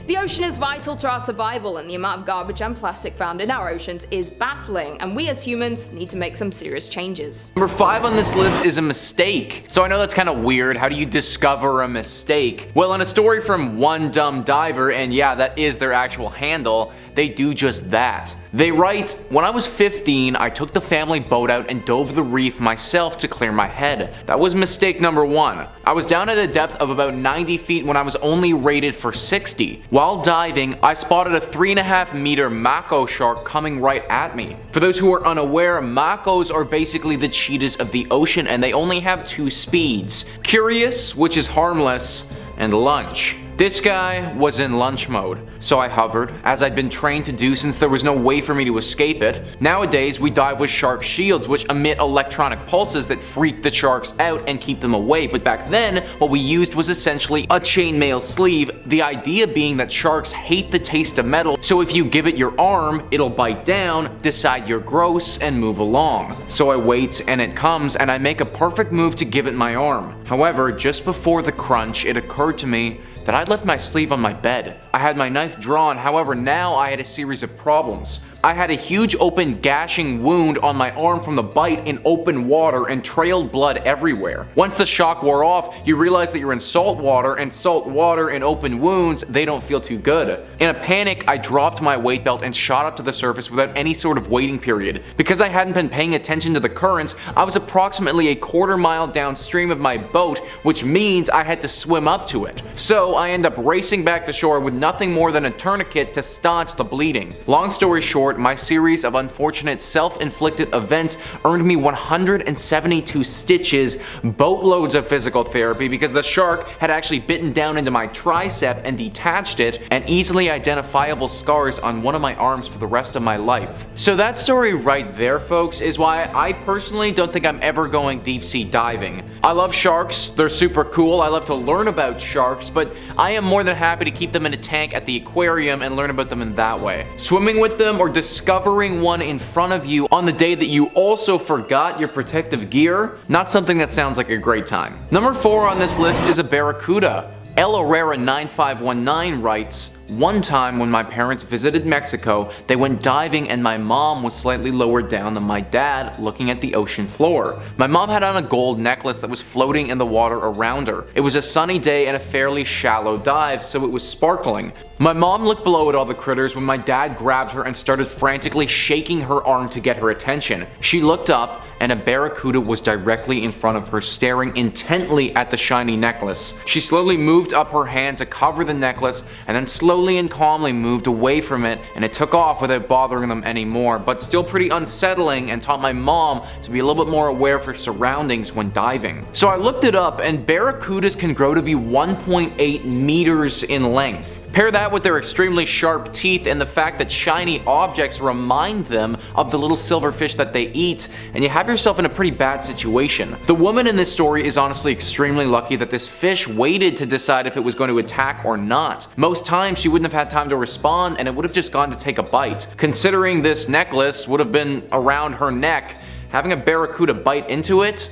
The ocean is vital to our survival, and the amount of garbage and plastic found in our oceans is baffling, and we as humans need to make some serious changes. Number 5 on this list is a mistake. So I know that's kind of weird. How do you discover a mistake? Well, in a story from One Dumb Diver, and yeah, that is their actual handle, they do just that. They write, "When I was 15, I took the family boat out and dove the reef myself to clear my head. That was mistake number 1. I was down at a depth of about 90 feet when I was only rated for 60. While diving, I spotted a 3.5 meter mako shark coming right at me. For those who are unaware, makos are basically the cheetahs of the ocean, and they only have 2 speeds. Curious, which is harmless, and lunch. This guy was in lunch mode, so I hovered, as I'd been trained to do since there was no way for me to escape it. Nowadays, we dive with sharp shields which emit electronic pulses that freak the sharks out and keep them away, but back then, what we used was essentially a chainmail sleeve, the idea being that sharks hate the taste of metal, so if you give it your arm, it'll bite down, decide you're gross, and move along. So I wait, and it comes, and I make a perfect move to give it my arm. However, just before the crunch, it occurred to me that I'd left my sleeve on my bed. I had my knife drawn, however now I had a series of problems. I had a huge open gashing wound on my arm from the bite in open water and trailed blood everywhere. Once the shock wore off, you realize that you're in salt water, and salt water and open wounds, they don't feel too good. In a panic, I dropped my weight belt and shot up to the surface without any sort of waiting period. Because I hadn't been paying attention to the currents, I was approximately a quarter mile downstream of my boat, which means I had to swim up to it. So I end up racing back to shore with nothing more than a tourniquet to staunch the bleeding. Long story short, short, my series of unfortunate self-inflicted events earned me 172 stitches, boatloads of physical therapy because the shark had actually bitten down into my tricep and detached it, and easily identifiable scars on one of my arms for the rest of my life. So that story right there, folks, is why I personally don't think I'm ever going deep sea diving. I love sharks, they're super cool, I love to learn about sharks, but I am more than happy to keep them in a tank at the aquarium and learn about them in that way. Swimming with them or discovering one in front of you on the day that you also forgot your protective gear, not something that sounds like a great time. Number 4 on this list is a Barracuda. El Herrera 9519 writes, "One time when my parents visited Mexico, they went diving and my mom was slightly lower down than my dad, looking at the ocean floor. My mom had on a gold necklace that was floating in the water around her. It was a sunny day and a fairly shallow dive, so it was sparkling. My mom looked below at all the critters when my dad grabbed her and started frantically shaking her arm to get her attention. She looked up and a barracuda was directly in front of her, staring intently at the shiny necklace. She slowly moved up her hand to cover the necklace and then slowly and calmly moved away from it, and it took off without bothering them anymore, but still pretty unsettling and taught my mom to be a little bit more aware of her surroundings when diving." So I looked it up, and barracudas can grow to be 1.8 meters in length. Pair that with their extremely sharp teeth and the fact that shiny objects remind them of the little silverfish that they eat, and you have yourself in a pretty bad situation. The woman in this story is honestly extremely lucky that this fish waited to decide if it was going to attack or not. Most times she wouldn't have had time to respond and it would have just gone to take a bite. Considering this necklace would have been around her neck, having a barracuda bite into it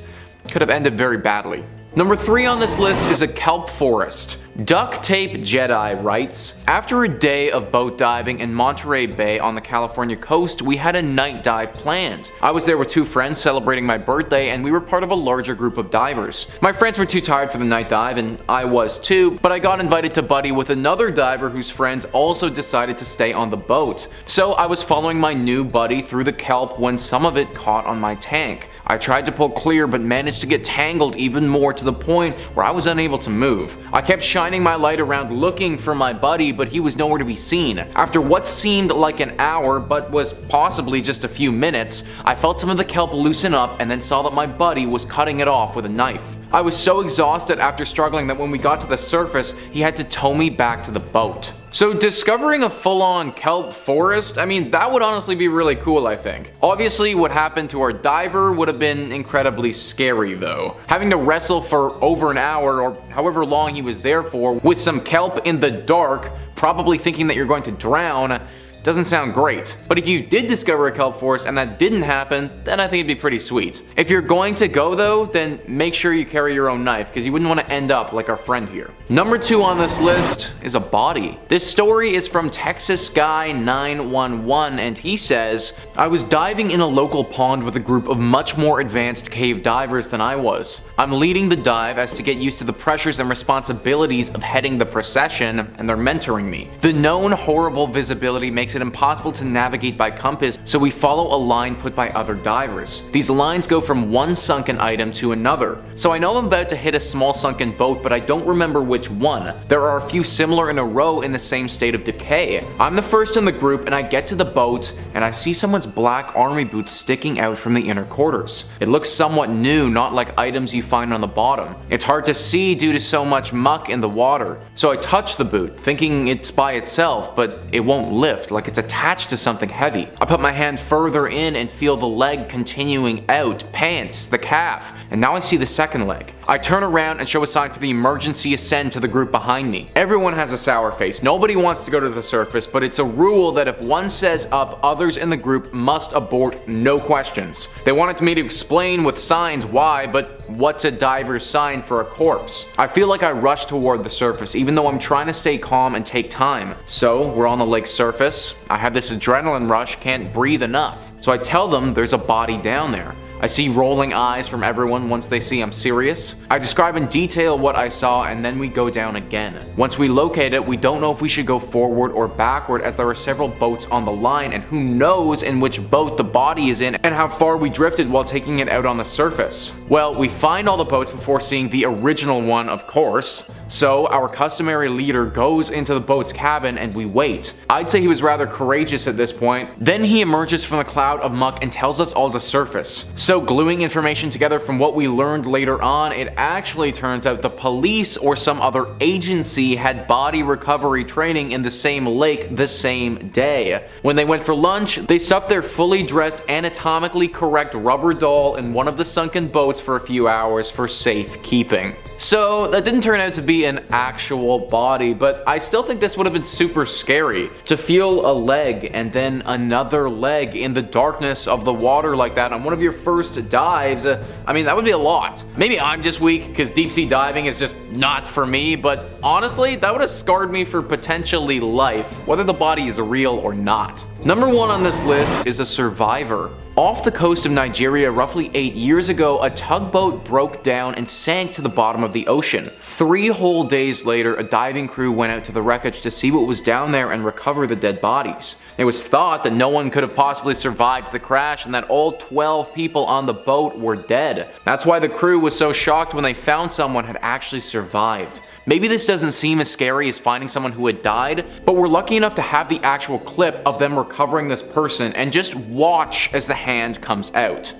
could have ended very badly. Number 3 on this list is a kelp forest. Duct Tape Jedi writes, "After a day of boat diving in Monterey Bay on the California coast, we had a night dive planned. I was there with 2 friends celebrating my birthday, and we were part of a larger group of divers. My friends were too tired for the night dive, and I was too, but I got invited to buddy with another diver whose friends also decided to stay on the boat. So I was following my new buddy through the kelp when some of it caught on my tank. I tried to pull clear but managed to get tangled even more to the point where I was unable to move. I kept shining my light around looking for my buddy, but he was nowhere to be seen. After what seemed like an hour but was possibly just a few minutes, I felt some of the kelp loosen up and then saw that my buddy was cutting it off with a knife. I was so exhausted after struggling that when we got to the surface, he had to tow me back to the boat." So discovering a full-on kelp forest, I mean, that would honestly be really cool, I think. Obviously, what happened to our diver would have been incredibly scary though. Having to wrestle for over an hour or however long he was there for with some kelp in the dark, probably thinking that you're going to drown, doesn't sound great. But if you did discover a kelp forest and that didn't happen, then I think it'd be pretty sweet. If you're going to go though, then make sure you carry your own knife because you wouldn't want to end up like our friend here. Number 2 on this list is a body. This story is from Texas Guy 911 and he says, "I was diving in a local pond with a group of much more advanced cave divers than I was. I'm leading the dive as to get used to the pressures and responsibilities of heading the procession, and they're mentoring me. The known horrible visibility makes it impossible to navigate by compass, so we follow a line put by other divers. These lines go from one sunken item to another. So I know I'm about to hit a small sunken boat, but I don't remember which one. There are a few similar in a row in the same state of decay. I'm the first in the group and I get to the boat and I see someone's black army boots sticking out from the inner quarters. It looks somewhat new, not like items you find on the bottom. It's hard to see due to so much muck in the water. So I touch the boot, thinking it's by itself, but it won't lift, like it's attached to something heavy. I put my hand further in and feel the leg continuing out, pants, the calf, and now I see the second leg. I turn around and show a sign for the emergency ascend to the group behind me. Everyone has a sour face. Nobody wants to go to the surface, but it's a rule that if one says up, others in the group must abort, no questions. They wanted me to explain with signs why, but what's a diver's sign for a corpse? I feel like I rush toward the surface, even though I'm trying to stay calm and take time. So we're on the lake's surface. I have this adrenaline rush, can't breathe enough. So I tell them there's a body down there. I see rolling eyes from everyone once they see I'm serious. I describe in detail what I saw and then we go down again. Once we locate it, we don't know if we should go forward or backward as there are several boats on the line and who knows in which boat the body is in and how far we drifted while taking it out on the surface. Well, we find all the boats before seeing the original one, of course. So our customary leader goes into the boat's cabin and we wait. I'd say he was rather courageous at this point. Then he emerges from the cloud of muck and tells us all to surface. So gluing information together from what we learned later on, it actually turns out the police or some other agency had body recovery training in the same lake the same day. When they went for lunch, they stuffed their fully dressed, anatomically correct rubber doll in one of the sunken boats for a few hours for safekeeping. So that didn't turn out to be an actual body, but I still think this would have been super scary. To feel a leg and then another leg in the darkness of the water like that on one of your first dives, I mean, that would be a lot. Maybe I'm just weak because deep sea diving is just not for me, but honestly, that would have scarred me for potentially life, whether the body is real or not. Number 1 on this list is a survivor. Off the coast of Nigeria roughly 8 years ago, a tugboat broke down and sank to the bottom of the ocean. 3 whole days later, a diving crew went out to the wreckage to see what was down there and recover the dead bodies. It was thought that no one could have possibly survived the crash and that all 12 people on the boat were dead. That's why the crew was so shocked when they found someone had actually survived. Maybe this doesn't seem as scary as finding someone who had died, but we're lucky enough to have the actual clip of them recovering this person and just watch as the hand comes out.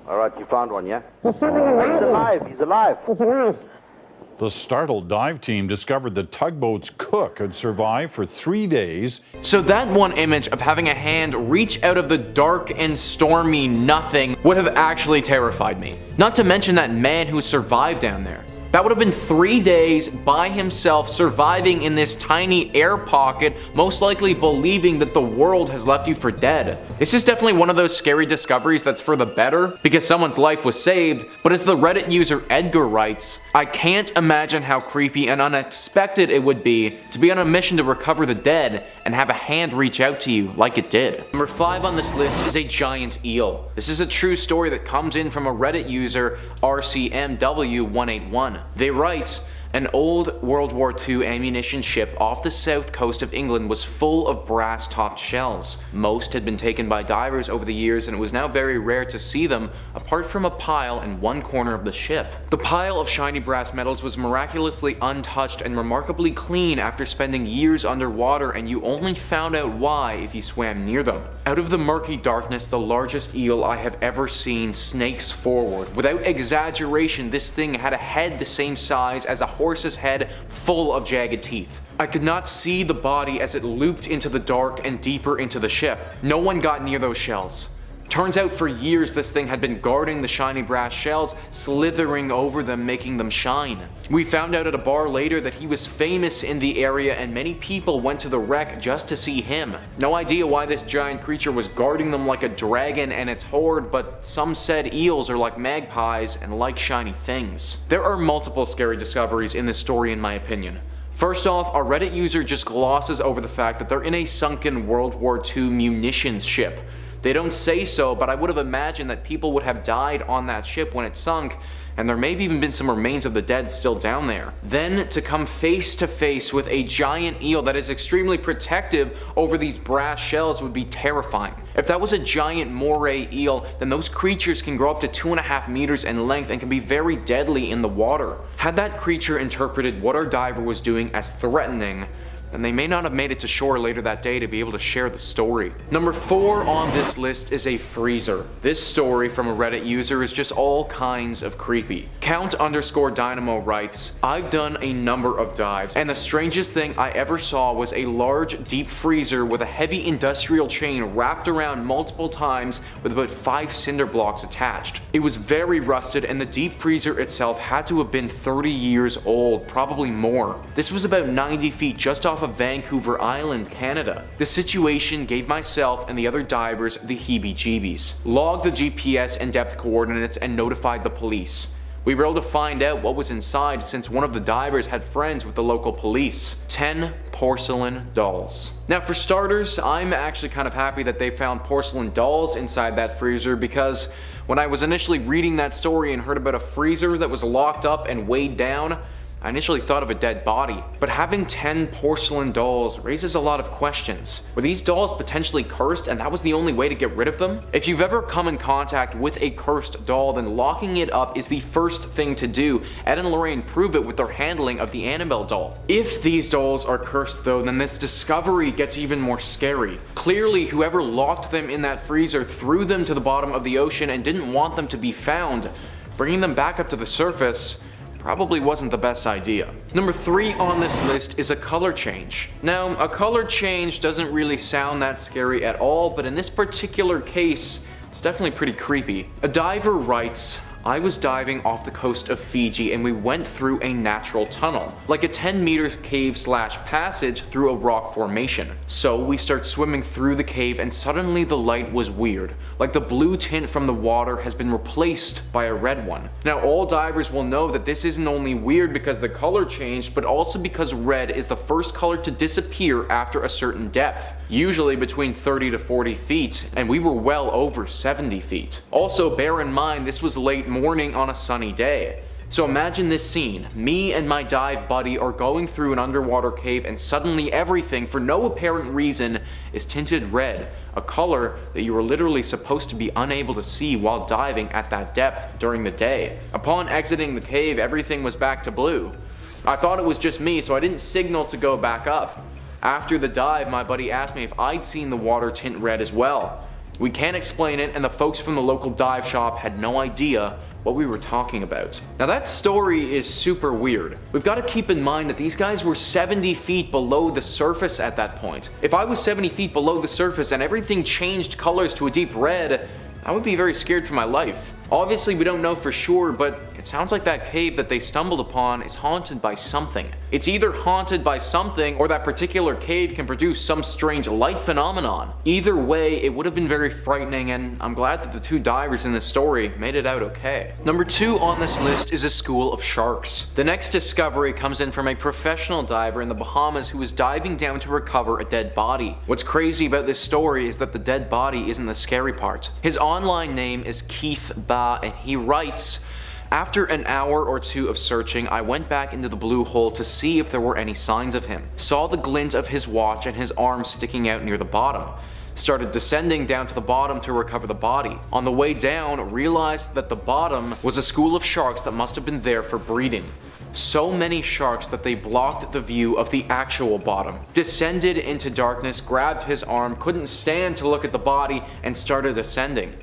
Alright, you found one, yeah? He's alive, he's alive. The startled dive team discovered the tugboat's cook had survived for 3 days. So that one image of having a hand reach out of the dark and stormy nothing would have actually terrified me. Not to mention that man who survived down there. That would have been 3 days by himself surviving in this tiny air pocket, most likely believing that the world has left you for dead. This is definitely one of those scary discoveries that's for the better, because someone's life was saved, but as the Reddit user Edgar writes, I can't imagine how creepy and unexpected it would be to be on a mission to recover the dead and have a hand reach out to you like it did. Number 5 on this list is a giant eel. This is a true story that comes in from a Reddit user, RCMW181. They write, an old World War II ammunition ship off the south coast of England was full of brass-topped shells. Most had been taken by divers over the years and it was now very rare to see them apart from a pile in one corner of the ship. The pile of shiny brass metals was miraculously untouched and remarkably clean after spending years underwater, and you only found out why if you swam near them. Out of the murky darkness, the largest eel I have ever seen snakes forward. Without exaggeration, this thing had a head the same size as a horse's head full of jagged teeth. I could not see the body as it looped into the dark and deeper into the ship. No one got near those shells. Turns out for years this thing had been guarding the shiny brass shells, slithering over them, making them shine. We found out at a bar later that he was famous in the area and many people went to the wreck just to see him. No idea why this giant creature was guarding them like a dragon and its horde, but some said eels are like magpies and like shiny things. There are multiple scary discoveries in this story in my opinion. First off, our Reddit user just glosses over the fact that they're in a sunken World War II munitions ship. They don't say so, but I would have imagined that people would have died on that ship when it sunk, and there may have even been some remains of the dead still down there. Then to come face to face with a giant eel that is extremely protective over these brass shells would be terrifying. If that was a giant moray eel, then those creatures can grow up to 2.5 meters in length and can be very deadly in the water. Had that creature interpreted what our diver was doing as threatening, then they may not have made it to shore later that day to be able to share the story. Number 4 on this list is a freezer. This story from a Reddit user is just all kinds of creepy. Count_Dynamo writes, I've done a number of dives, and the strangest thing I ever saw was a large deep freezer with a heavy industrial chain wrapped around multiple times with about 5 cinder blocks attached. It was very rusted and the deep freezer itself had to have been 30 years old, probably more. This was about 90 feet just off of Vancouver Island, Canada. The situation gave myself and the other divers the heebie-jeebies. Logged the GPS and depth coordinates and notified the police. We were able to find out what was inside since one of the divers had friends with the local police. 10 porcelain dolls. Now for starters, I'm actually kind of happy that they found porcelain dolls inside that freezer, because when I was initially reading that story and heard about a freezer that was locked up and weighed down, I initially thought of a dead body, but having 10 porcelain dolls raises a lot of questions. Were these dolls potentially cursed and that was the only way to get rid of them? If you've ever come in contact with a cursed doll, then locking it up is the first thing to do. Ed and Lorraine prove it with their handling of the Annabelle doll. If these dolls are cursed though, then this discovery gets even more scary. Clearly, whoever locked them in that freezer threw them to the bottom of the ocean and didn't want them to be found. Bringing them back up to the surface probably wasn't the best idea. Number 3 on this list is a color change. Now, a color change doesn't really sound that scary at all, but in this particular case, it's definitely pretty creepy. A diver writes, I was diving off the coast of Fiji and we went through a natural tunnel, like a 10-meter cave/passage through a rock formation. So we start swimming through the cave and suddenly the light was weird, like the blue tint from the water has been replaced by a red one. Now all divers will know that this isn't only weird because the color changed, but also because red is the first color to disappear after a certain depth, usually between 30 to 40 feet, and we were well over 70 feet. Also bear in mind this was late morning on a sunny day. So imagine this scene. Me and my dive buddy are going through an underwater cave and suddenly everything, for no apparent reason, is tinted red, a color that you were literally supposed to be unable to see while diving at that depth during the day. Upon exiting the cave, everything was back to blue. I thought it was just me, so I didn't signal to go back up. After the dive, my buddy asked me if I'd seen the water tint red as well. We can't explain it, and the folks from the local dive shop had no idea what we were talking about. Now that story is super weird. We've got to keep in mind that these guys were 70 feet below the surface at that point. If I was 70 feet below the surface and everything changed colors to a deep red, I would be very scared for my life. Obviously we don't know for sure, but it sounds like that cave that they stumbled upon is haunted by something. It's either haunted by something or that particular cave can produce some strange light phenomenon. Either way, it would have been very frightening, and I'm glad that the 2 divers in this story made it out okay. Number 2 on this list is a school of sharks. The next discovery comes in from a professional diver in the Bahamas who was diving down to recover a dead body. What's crazy about this story is that the dead body isn't the scary part. His online name is Keith Ba, and he writes, after an hour or 2 of searching, I went back into the blue hole to see if there were any signs of him. Saw the glint of his watch and his arm sticking out near the bottom. Started descending down to the bottom to recover the body. On the way down, realized that the bottom was a school of sharks that must have been there for breeding. So many sharks that they blocked the view of the actual bottom. Descended into darkness, grabbed his arm, couldn't stand to look at the body, and started ascending.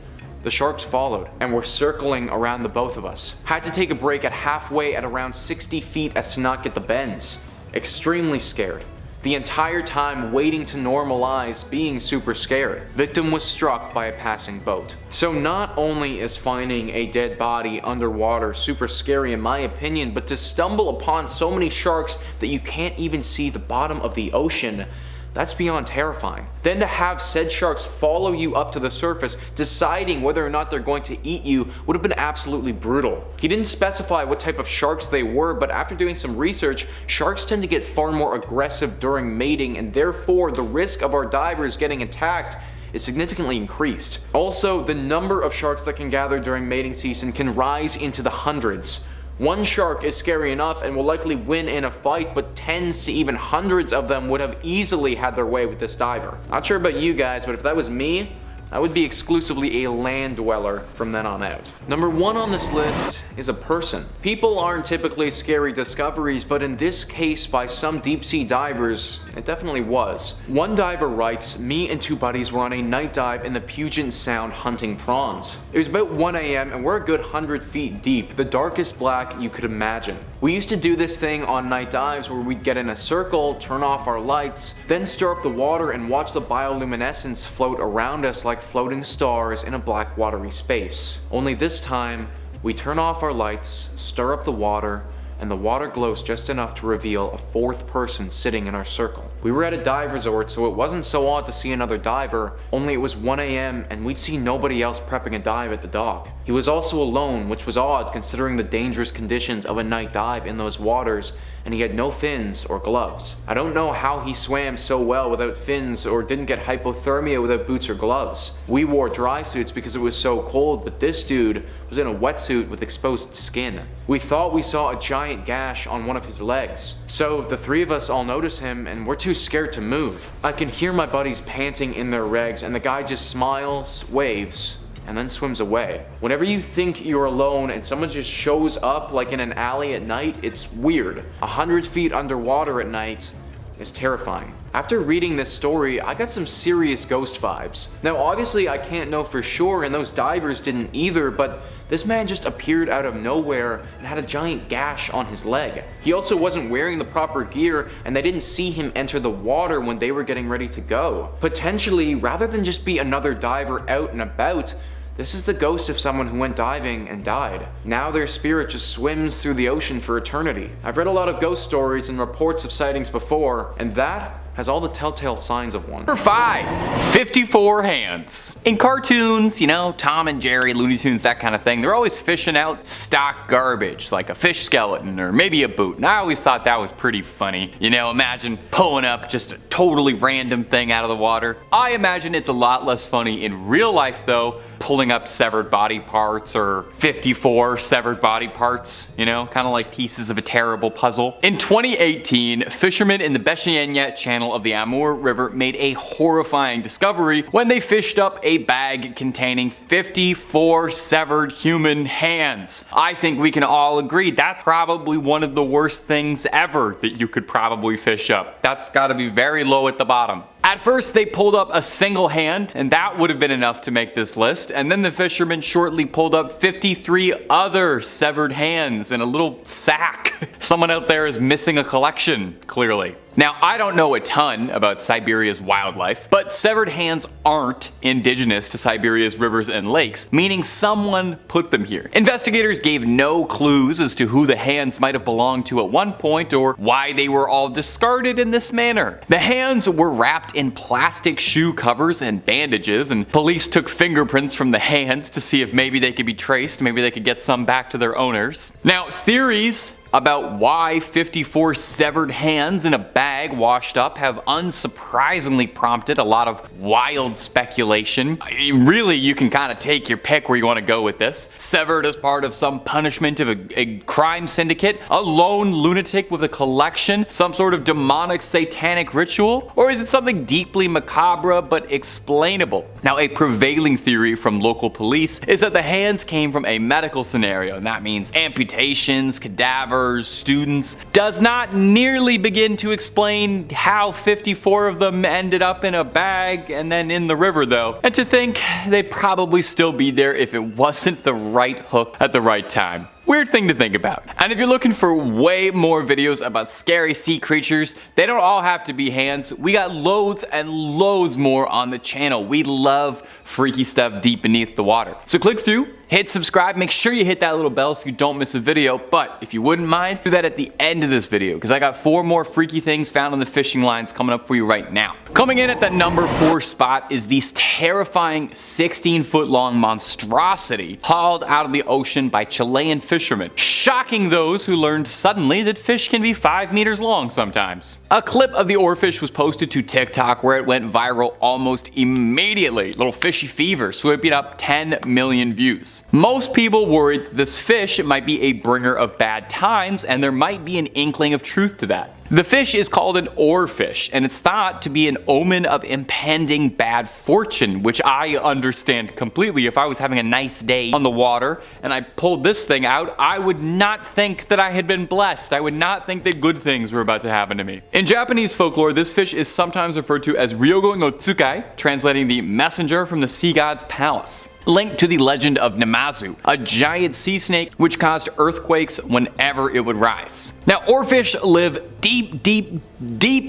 The sharks followed and were circling around the both of us. Had to take a break at halfway at around 60 feet as to not get the bends. Extremely scared. The entire time waiting to normalize being super scared. Victim was struck by a passing boat. So not only is finding a dead body underwater super scary in my opinion, but to stumble upon so many sharks that you can't even see the bottom of the ocean, that's beyond terrifying. Then to have said sharks follow you up to the surface, deciding whether or not they're going to eat you, would have been absolutely brutal. He didn't specify what type of sharks they were, but after doing some research, sharks tend to get far more aggressive during mating, and therefore the risk of our divers getting attacked is significantly increased. Also, the number of sharks that can gather during mating season can rise into the hundreds. One shark is scary enough and will likely win in a fight, but tens to even hundreds of them would have easily had their way with this diver. Not sure about you guys, but if that was me, I would be exclusively a land dweller from then on out. Number 1 on this list is a person. People aren't typically scary discoveries, but in this case by some deep sea divers, it definitely was. One diver writes, me and 2 buddies were on a night dive in the Puget Sound hunting prawns. It was about 1 a.m. and we're a good 100 feet deep, the darkest black you could imagine. We used to do this thing on night dives where we'd get in a circle, turn off our lights, then stir up the water and watch the bioluminescence float around us like floating stars in a black watery space. Only this time, we turn off our lights, stir up the water, and the water glows just enough to reveal a 4th person sitting in our circle. We were at a dive resort, so it wasn't so odd to see another diver, only it was 1 a.m. and we'd see nobody else prepping a dive at the dock. He was also alone, which was odd considering the dangerous conditions of a night dive in those waters, and he had no fins or gloves. I don't know how he swam so well without fins or didn't get hypothermia without boots or gloves. We wore dry suits because it was so cold, but this dude was in a wetsuit with exposed skin. We thought we saw a giant giant gash on one of his legs. So the three of us all notice him and we're too scared to move. I can hear my buddies panting in their regs and the guy just smiles, waves, and then swims away. Whenever you think you're alone and someone just shows up like in an alley at night, it's weird. 100 feet underwater at night is terrifying. After reading this story, I got some serious ghost vibes. Now obviously I can't know for sure and those divers didn't either, but this man just appeared out of nowhere and had a giant gash on his leg. He also wasn't wearing the proper gear and they didn't see him enter the water when they were getting ready to go. Potentially, rather than just be another diver out and about, this is the ghost of someone who went diving and died. Now their spirit just swims through the ocean for eternity. I've read a lot of ghost stories and reports of sightings before, and that has all the telltale signs of one. Number 5, 54 hands. In cartoons, you know, Tom and Jerry, Looney Tunes, that kind of thing, they're always fishing out stock garbage, like a fish skeleton or maybe a boot. And I always thought that was pretty funny. You know, imagine pulling up just a totally random thing out of the water. I imagine it's a lot less funny in real life though, pulling up severed body parts or 54 severed body parts, you know, kind of like pieces of a terrible puzzle. In 2018, fishermen in the Beshienya channel of the Amur River made a horrifying discovery when they fished up a bag containing 54 severed human hands. I think we can all agree that's probably one of the worst things ever that you could probably fish up. That's gotta be very low at the bottom. At first they pulled up a single hand and that would have been enough to make this list, and then the fishermen shortly pulled up 53 other severed hands in a little sack. Someone out there is missing a collection, clearly. Now, I don't know a ton about Siberia's wildlife, but severed hands aren't indigenous to Siberia's rivers and lakes, meaning someone put them here. Investigators gave no clues as to who the hands might have belonged to at one point or why they were all discarded in this manner. The hands were wrapped in plastic shoe covers and bandages, and police took fingerprints from the hands to see if maybe they could be traced, maybe they could get some back to their owners. Now, theories about why 54 severed hands in a bag washed up have unsurprisingly prompted a lot of wild speculation. Really, you can kind of take your pick where you want to go with this. Severed as part of some punishment of a crime syndicate, a lone lunatic with a collection, some sort of demonic satanic ritual, or is it something deeply macabre but explainable? Now, a prevailing theory from local police is that the hands came from a medical scenario, and that means amputations, cadavers, students. Does not nearly begin to explain how 54 of them ended up in a bag and then in the river though. And to think they'd probably still be there if it wasn't the right hook at the right time. Weird thing to think about. And if you're looking for way more videos about scary sea creatures, they don't all have to be hands. We got loads and loads more on the channel. We love freaky stuff deep beneath the water. So click through, hit subscribe, make sure you hit that little bell so you don't miss a video. But if you wouldn't mind, do that at the end of this video because I got 4 more freaky things found on the fishing lines coming up for you right now. Coming in at the number 4 spot is this terrifying 16-foot long monstrosity hauled out of the ocean by Chilean fishermen, shocking those who learned suddenly that fish can be 5 meters long sometimes. A clip of the Oarfish was posted to TikTok where it went viral almost immediately. Little fishy fever, sweeping up 10 million views. Most people worried this fish might be a bringer of bad times, and there might be an inkling of truth to that. The fish is called an oarfish, and it's thought to be an omen of impending bad fortune, which I understand completely. If I was having a nice day on the water and I pulled this thing out, I would not think that I had been blessed. I would not think that good things were about to happen to me. In Japanese folklore, this fish is sometimes referred to as Ryogo no Tsukai, translating the messenger from the sea god's palace. Linked to the legend of Namazu, a giant sea snake which caused earthquakes whenever it would rise. Now, oarfish live deep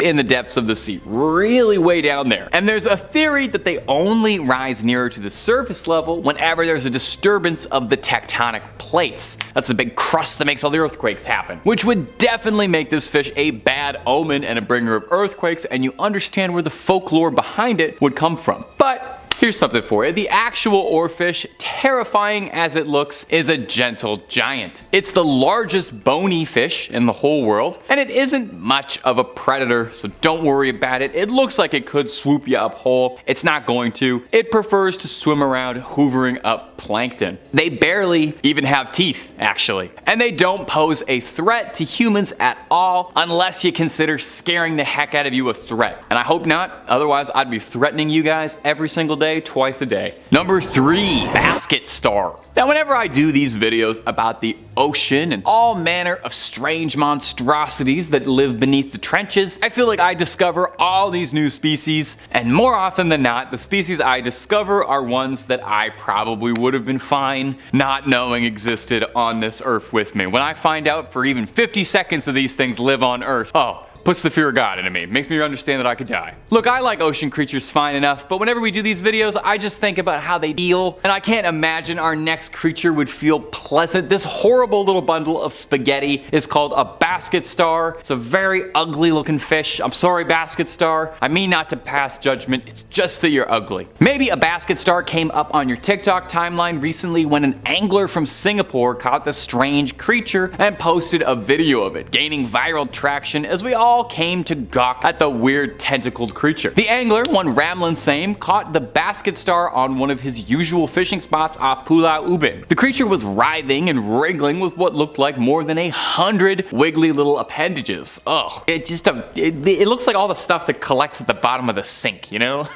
in the depths of the sea, really way down there. And there's a theory that they only rise nearer to the surface level whenever there's a disturbance of the tectonic plates. That's the big crust that makes all the earthquakes happen, which would definitely make this fish a bad omen and a bringer of earthquakes, and you understand where the folklore behind it would come from. But here's something for you. The actual oarfish terrifying as it looks, is a gentle giant. It's the largest bony fish in the whole world, and it isn't much of a predator, so don't worry about it. It looks like it could swoop you up whole. It's not going to. It prefers to swim around hoovering up plankton. They barely even have teeth, actually. And they don't pose a threat to humans at all, unless you consider scaring the heck out of you a threat. And I hope not, otherwise I'd be threatening you guys every single day, twice a day. Number 3, Basketstar. Now, whenever I do these videos about the ocean and all manner of strange monstrosities that live beneath the trenches, I feel like I discover all these new species, and more often than not, the species I discover are ones that I probably would have been fine not knowing existed on this earth with me. When I find out for even 50 seconds that these things live on Earth, oh, puts the fear of God into me. Makes me understand that I could die. Look, I like ocean creatures fine enough, but whenever we do these videos, I just think about how they feel, and I can't imagine our next creature would feel pleasant. This horrible little bundle of spaghetti is called a Basketstar. It's a very ugly looking fish. I'm sorry, Basketstar. I mean not to pass judgment, it's just that you're ugly. Maybe a Basketstar came up on your TikTok timeline recently when an angler from Singapore caught the strange creature and posted a video of it, gaining viral traction as we all came to gawk at the weird tentacled creature. The angler, one Ramlin Same, caught the Basketstar on one of his usual fishing spots off Pulau Ubin. The creature was writhing and wriggling with what looked like more than 100 wiggly little appendages. Ugh, it looks like all the stuff that collects at the bottom of the sink, you know?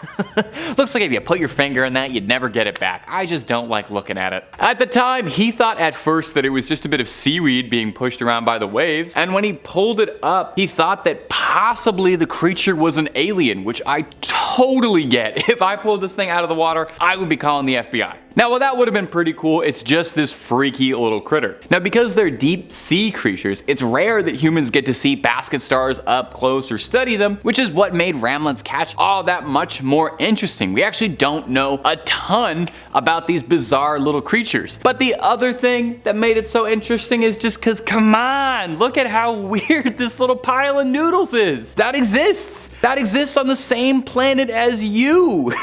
Looks like if you put your finger in that, you'd never get it back. I just don't like looking at it. At the time, he thought at first that it was just a bit of seaweed being pushed around by the waves, and when he pulled it up, he thought that possibly the creature was an alien, which I totally get. If I pulled this thing out of the water, I would be calling the FBI. Now, while that would have been pretty cool, it's just this freaky little critter. Now, because they're deep sea creatures, it's rare that humans get to see Basketstars up close or study them, which is what made Ramlin's catch all that much more interesting. We actually don't know a ton about these bizarre little creatures. But the other thing that made it so interesting is just because, come on, look at how weird this little pile of noodles is. That exists. That exists on the same planet as you.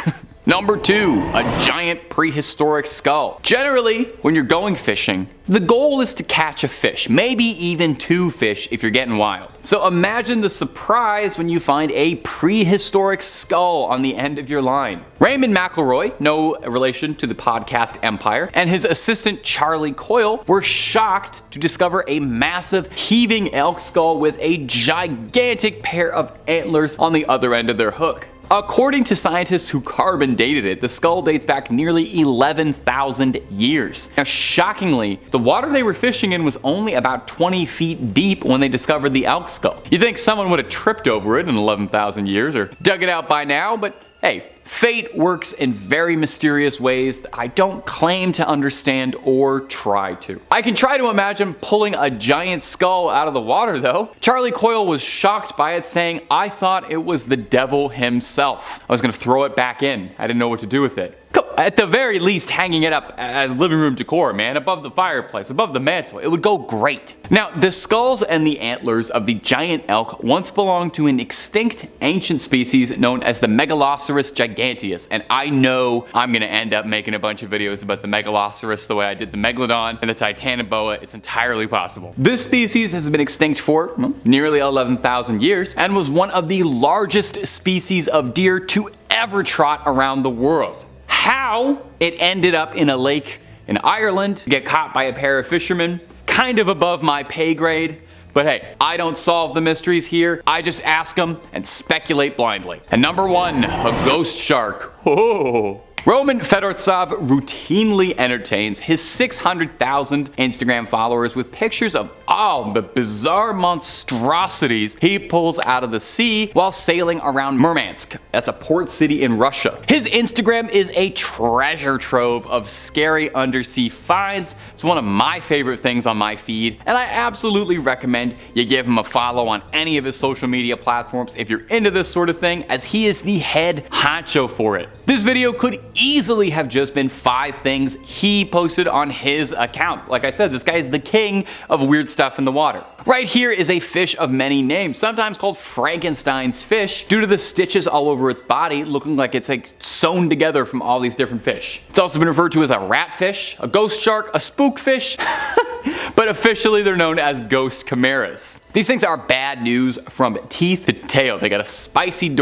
Number 2, a giant prehistoric skull. Generally, when you're going fishing, the goal is to catch a fish, maybe even 2 fish if you're getting wild. So imagine the surprise when you find a prehistoric skull on the end of your line. Raymond McElroy, no relation to the podcast Empire, and his assistant Charlie Coyle were shocked to discover a massive heaving elk skull with a gigantic pair of antlers on the other end of their hook. According to scientists who carbon dated it, the skull dates back nearly 11,000 years. Now, shockingly, the water they were fishing in was only about 20 feet deep when they discovered the elk skull. You'd think someone would have tripped over it in 11,000 years or dug it out by now, but hey, fate works in very mysterious ways that I don't claim to understand or try to. I can try to imagine pulling a giant skull out of the water though. Charlie Coyle was shocked by it, saying, "I thought it was the devil himself. I was gonna throw it back in. I didn't know what to do with it." At the very least, hanging it up as living room decor, man, above the fireplace, above the mantle, it would go great. Now, the skulls and the antlers of the giant elk once belonged to an extinct ancient species known as the Megaloceros giganteus, and I know I'm gonna end up making a bunch of videos about the Megaloceros the way I did the Megalodon and the Titanoboa. It's entirely possible. This species has been extinct for nearly 11,000 years and was one of the largest species of deer to ever trot around the world. How it ended up in a lake in Ireland to get caught by a pair of fishermen, kind of above my pay grade. But hey, I don't solve the mysteries here. I just ask them and speculate blindly. And number 1, a ghost shark. Oh. Roman Fedortsov routinely entertains his 600,000 Instagram followers with pictures of all the bizarre monstrosities he pulls out of the sea while sailing around Murmansk. That's a port city in Russia. His Instagram is a treasure trove of scary undersea finds. It's one of my favorite things on my feed, and I absolutely recommend you give him a follow on any of his social media platforms if you're into this sort of thing, as he is the head honcho for it. This video could easily have just been 5 things he posted on his account. Like I said, this guy is the king of weird stuff in the water. Right here is a fish of many names, sometimes called Frankenstein's fish, due to the stitches all over its body looking like it's like sewn together from all these different fish. It's also been referred to as a ratfish, a ghost shark, a spookfish, but officially they're known as ghost chimeras. These things are bad news from teeth to tail. They got a spicy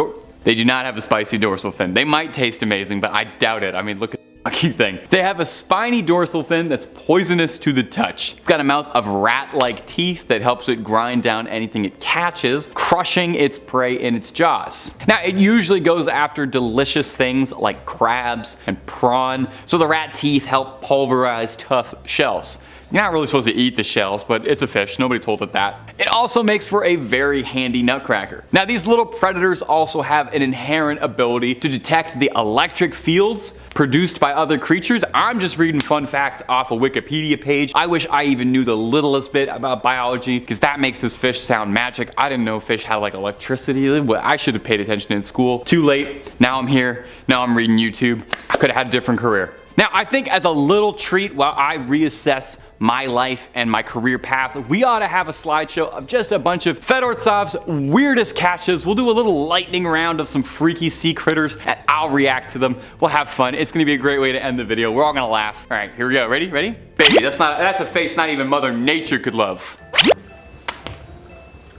They do not have a spicy dorsal fin. They might taste amazing, but I doubt it. I mean, look at the fucking thing. They have a spiny dorsal fin that's poisonous to the touch. It's got a mouth of rat-like teeth that helps it grind down anything it catches, crushing its prey in its jaws. Now, it usually goes after delicious things like crabs and prawn, so the rat teeth help pulverize tough shells. You're not really supposed to eat the shells, but it's a fish. Nobody told it that. It also makes for a very handy nutcracker. Now, these little predators also have an inherent ability to detect the electric fields produced by other creatures. I'm just reading fun facts off a Wikipedia page. I wish I even knew the littlest bit about biology, because that makes this fish sound magic. I didn't know fish had like electricity. I should have paid attention in school. Too late. Now I'm here. Now I'm reading YouTube. I could have had a different career. Now, I think as a little treat while I reassess my life and my career path, we ought to have a slideshow of just a bunch of Fedorov's weirdest catches. We'll do a little lightning round of some freaky sea critters and I'll react to them. We'll have fun. It's gonna be a great way to end the video. We're all gonna laugh. All right, here we go. Ready? Ready? Baby, that's a face not even Mother Nature could love.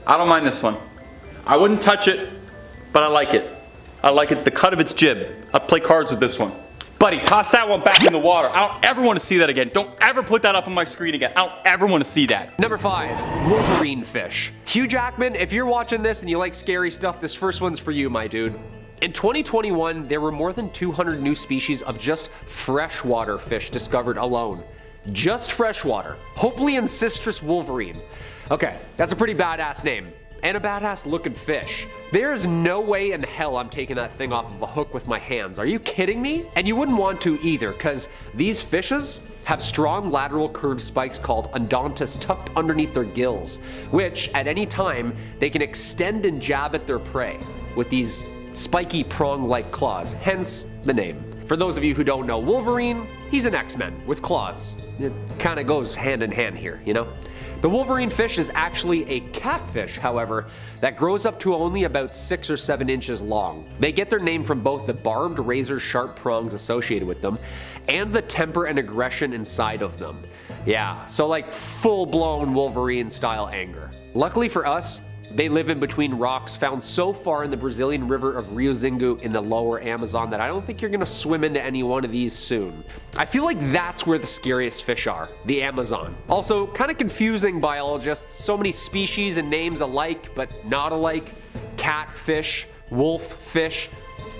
I don't mind this one. I wouldn't touch it, but I like it. I like it, the cut of its jib. I'd play cards with this one. Buddy, toss that one back in the water. I don't ever want to see that again. Don't ever put that up on my screen again. I don't ever want to see that. Number 5, Wolverine fish. Hugh Jackman, if you're watching this and you like scary stuff, this first one's for you, my dude. In 2021, there were more than 200 new species of just freshwater fish discovered alone. Just freshwater. Hopefully Ancistrus wolverine. Okay, that's a pretty badass name. And a badass looking fish. There's no way in hell I'm taking that thing off of a hook with my hands. Are you kidding me? And you wouldn't want to either, because these fishes have strong lateral curved spikes called endontus tucked underneath their gills, which at any time they can extend and jab at their prey with these spiky prong-like claws, hence the name. For those of you who don't know Wolverine, he's an X-Men with claws. It kind of goes hand in hand here, you know? The wolverine fish is actually a catfish, however, that grows up to only about 6 or 7 inches long. They get their name from both the barbed razor-sharp prongs associated with them and the temper and aggression inside of them. Yeah, so like full-blown Wolverine-style anger. Luckily for us, they live in between rocks found so far in the Brazilian river of Rio Xingu in the lower Amazon that I don't think you're gonna swim into any one of these soon. I feel like that's where the scariest fish are, the Amazon. Also, kind of confusing biologists, so many species and names alike but not alike. Catfish, wolf fish,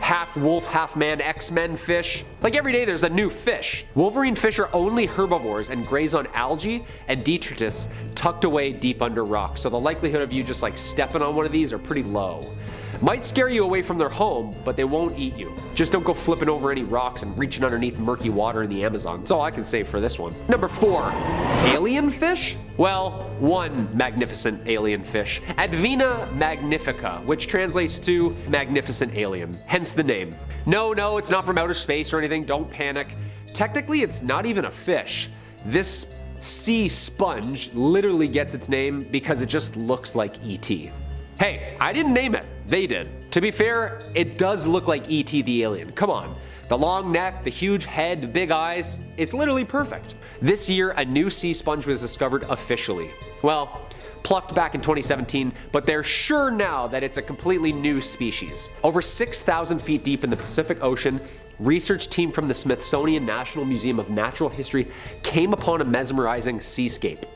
half wolf, half man, X-Men fish. Like every day there's a new fish. Wolverine fish are only herbivores and graze on algae and detritus tucked away deep under rocks, so the likelihood of you just like stepping on one of these are pretty low. Might scare you away from their home, but they won't eat you. Just don't go flipping over any rocks and reaching underneath murky water in the Amazon. That's all I can say for this one. Number 4, alien fish? Well, one magnificent alien fish, Advena magnifica, which translates to magnificent alien, hence the name. No, it's not from outer space or anything, don't panic. Technically, it's not even a fish. This sea sponge literally gets its name because it just looks like E.T. Hey, I didn't name it, they did. To be fair, it does look like E.T. the alien, come on. The long neck, the huge head, the big eyes, it's literally perfect. This year, a new sea sponge was discovered officially. Well, plucked back in 2017, but they're sure now that it's a completely new species. Over 6,000 feet deep in the Pacific Ocean, research team from the Smithsonian National Museum of Natural History came upon a mesmerizing seascape.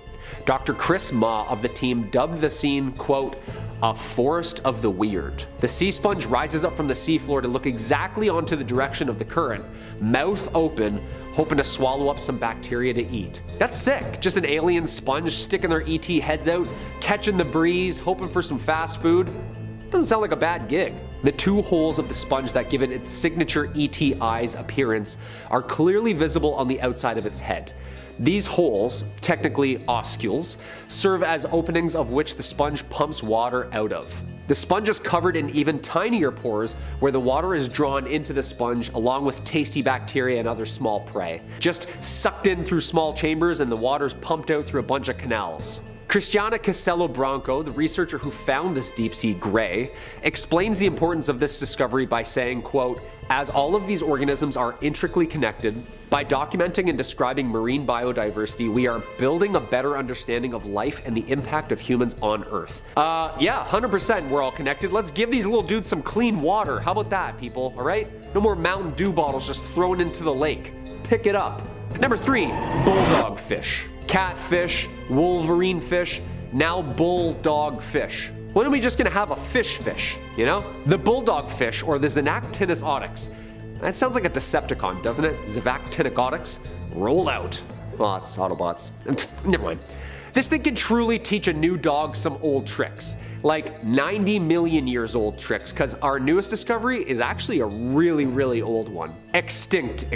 Dr. Chris Ma of the team dubbed the scene, quote, a forest of the weird. The sea sponge rises up from the seafloor to look exactly onto the direction of the current, mouth open, hoping to swallow up some bacteria to eat. That's sick, just an alien sponge sticking their ET heads out, catching the breeze, hoping for some fast food. Doesn't sound like a bad gig. The 2 holes of the sponge that give it its signature ET eyes appearance are clearly visible on the outside of its head. These holes, technically oscules, serve as openings of which the sponge pumps water out of. The sponge is covered in even tinier pores where the water is drawn into the sponge along with tasty bacteria and other small prey. Just sucked in through small chambers and the water's pumped out through a bunch of canals. Cristiana Castello Branco, the researcher who found this deep-sea gray, explains the importance of this discovery by saying, quote, "As all of these organisms are intricately connected, by documenting and describing marine biodiversity, we are building a better understanding of life and the impact of humans on Earth." Yeah, 100% we're all connected. Let's give these little dudes some clean water. How about that, people, all right? No more Mountain Dew bottles just thrown into the lake. Pick it up. Number 3, bulldog fish. Catfish, wolverine fish, now bulldog fish. When are we just gonna have a fish, you know? The bulldog fish, or the Xenactinus oryx. That sounds like a Decepticon, doesn't it? Xenactinus. Roll out. Well, it's Autobots. Never mind. This thing can truly teach a new dog some old tricks. Like 90 million years old tricks, because our newest discovery is actually a really, really old one. Extinct,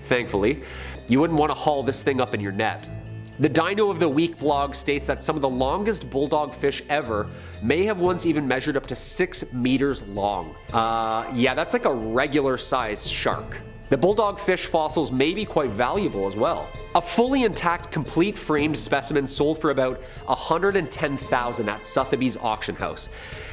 thankfully. You wouldn't want to haul this thing up in your net. The Dino of the Week blog states that some of the longest bulldog fish ever may have once even measured up to 6 meters long. Yeah, that's like a regular sized shark. The bulldog fish fossils may be quite valuable as well. A fully intact, complete framed specimen sold for about $110,000 at Sotheby's auction house.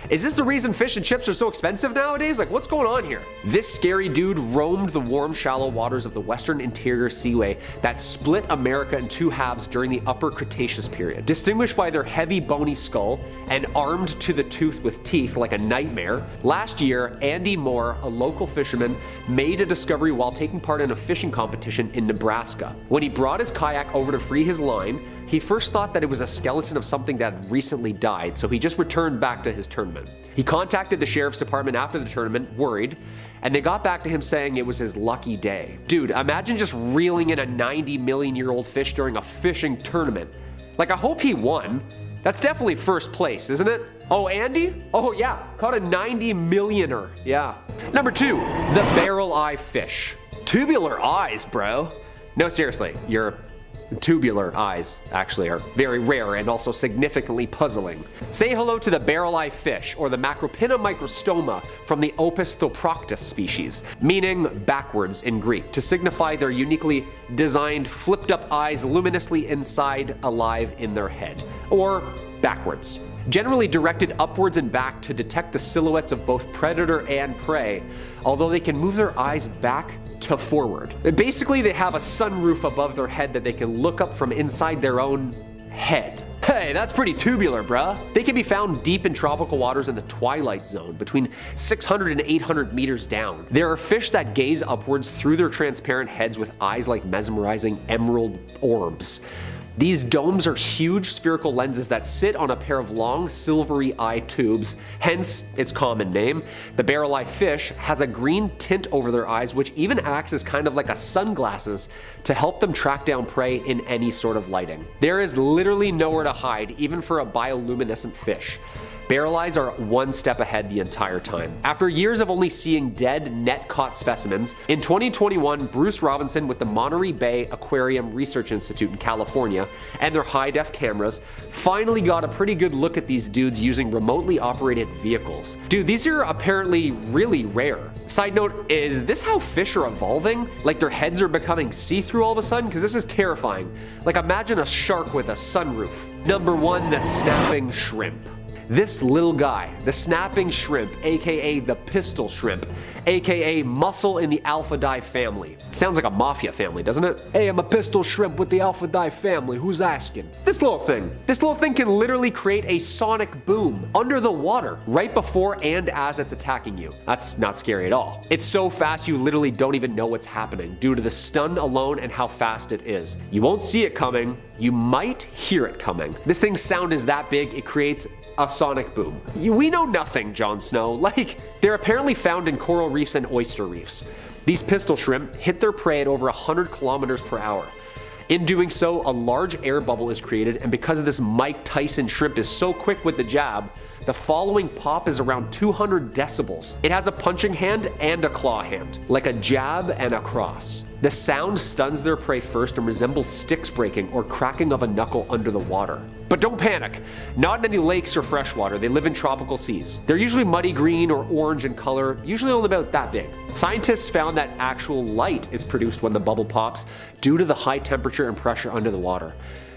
Is this the reason fish and chips are so expensive nowadays? Like, what's going on here? This scary dude roamed the warm, shallow waters of the Western Interior Seaway that split America in 2 halves during the Upper Cretaceous period. Distinguished by their heavy, bony skull and armed to the tooth with teeth like a nightmare, last year, Andy Moore, a local fisherman, made a discovery while taking part in a fishing competition in Nebraska. When he brought his kayak over to free his line, he first thought that it was a skeleton of something that had recently died, so he just returned back to his tournament. He contacted the sheriff's department after the tournament, worried, and they got back to him saying it was his lucky day. Dude, imagine just reeling in a 90 million year old fish during a fishing tournament. Like, I hope he won. That's definitely first place, isn't it? Oh, Andy? Oh yeah, caught a 90 millioner, yeah. Number 2, the barrel eye fish. Tubular eyes, bro. No, seriously, your tubular eyes actually are very rare and also significantly puzzling. Say hello to the barrel eye fish, or the Macropina microstoma from the Opisthoproctus species, meaning backwards in Greek, to signify their uniquely designed flipped up eyes luminously inside alive in their head, or backwards. Generally directed upwards and back to detect the silhouettes of both predator and prey, although they can move their eyes back to forward. Basically, they have a sunroof above their head that they can look up from inside their own head. Hey, that's pretty tubular, bruh. They can be found deep in tropical waters in the twilight zone, between 600 and 800 meters down. There are fish that gaze upwards through their transparent heads with eyes like mesmerizing emerald orbs. These domes are huge spherical lenses that sit on a pair of long silvery eye tubes, hence its common name. The barrel eye fish has a green tint over their eyes, which even acts as kind of like a sunglasses to help them track down prey in any sort of lighting. There is literally nowhere to hide, even for a bioluminescent fish. Barrel eyes are one step ahead the entire time. After years of only seeing dead, net-caught specimens, in 2021, Bruce Robinson with the Monterey Bay Aquarium Research Institute in California and their high-def cameras finally got a pretty good look at these dudes using remotely operated vehicles. Dude, these are apparently really rare. Side note, is this how fish are evolving? Like their heads are becoming see-through all of a sudden? Because this is terrifying. Like, imagine a shark with a sunroof. Number 1, the snapping shrimp. This little guy, the snapping shrimp, aka the pistol shrimp, aka mussel in the Alphidae family. Sounds like a mafia family, doesn't it? Hey, I'm a pistol shrimp with the Alphidae family, who's asking? This little thing can literally create a sonic boom under the water right before and as it's attacking you. That's not scary at all. It's so fast you literally don't even know what's happening due to the stun alone and how fast it is. You won't see it coming, you might hear it coming. This thing's sound is that big, it creates a sonic boom. We know nothing, Jon Snow. Like, they're apparently found in coral reefs and oyster reefs. These pistol shrimp hit their prey at over 100 kilometers per hour. In doing so, a large air bubble is created, and because this Mike Tyson shrimp is so quick with the jab, the following pop is around 200 decibels. It has a punching hand and a claw hand, like a jab and a cross. The sound stuns their prey first and resembles sticks breaking or cracking of a knuckle under the water. But don't panic. Not in any lakes or freshwater. They live in tropical seas. They're usually muddy green or orange in color, usually only about that big. Scientists found that actual light is produced when the bubble pops due to the high temperature and pressure under the water.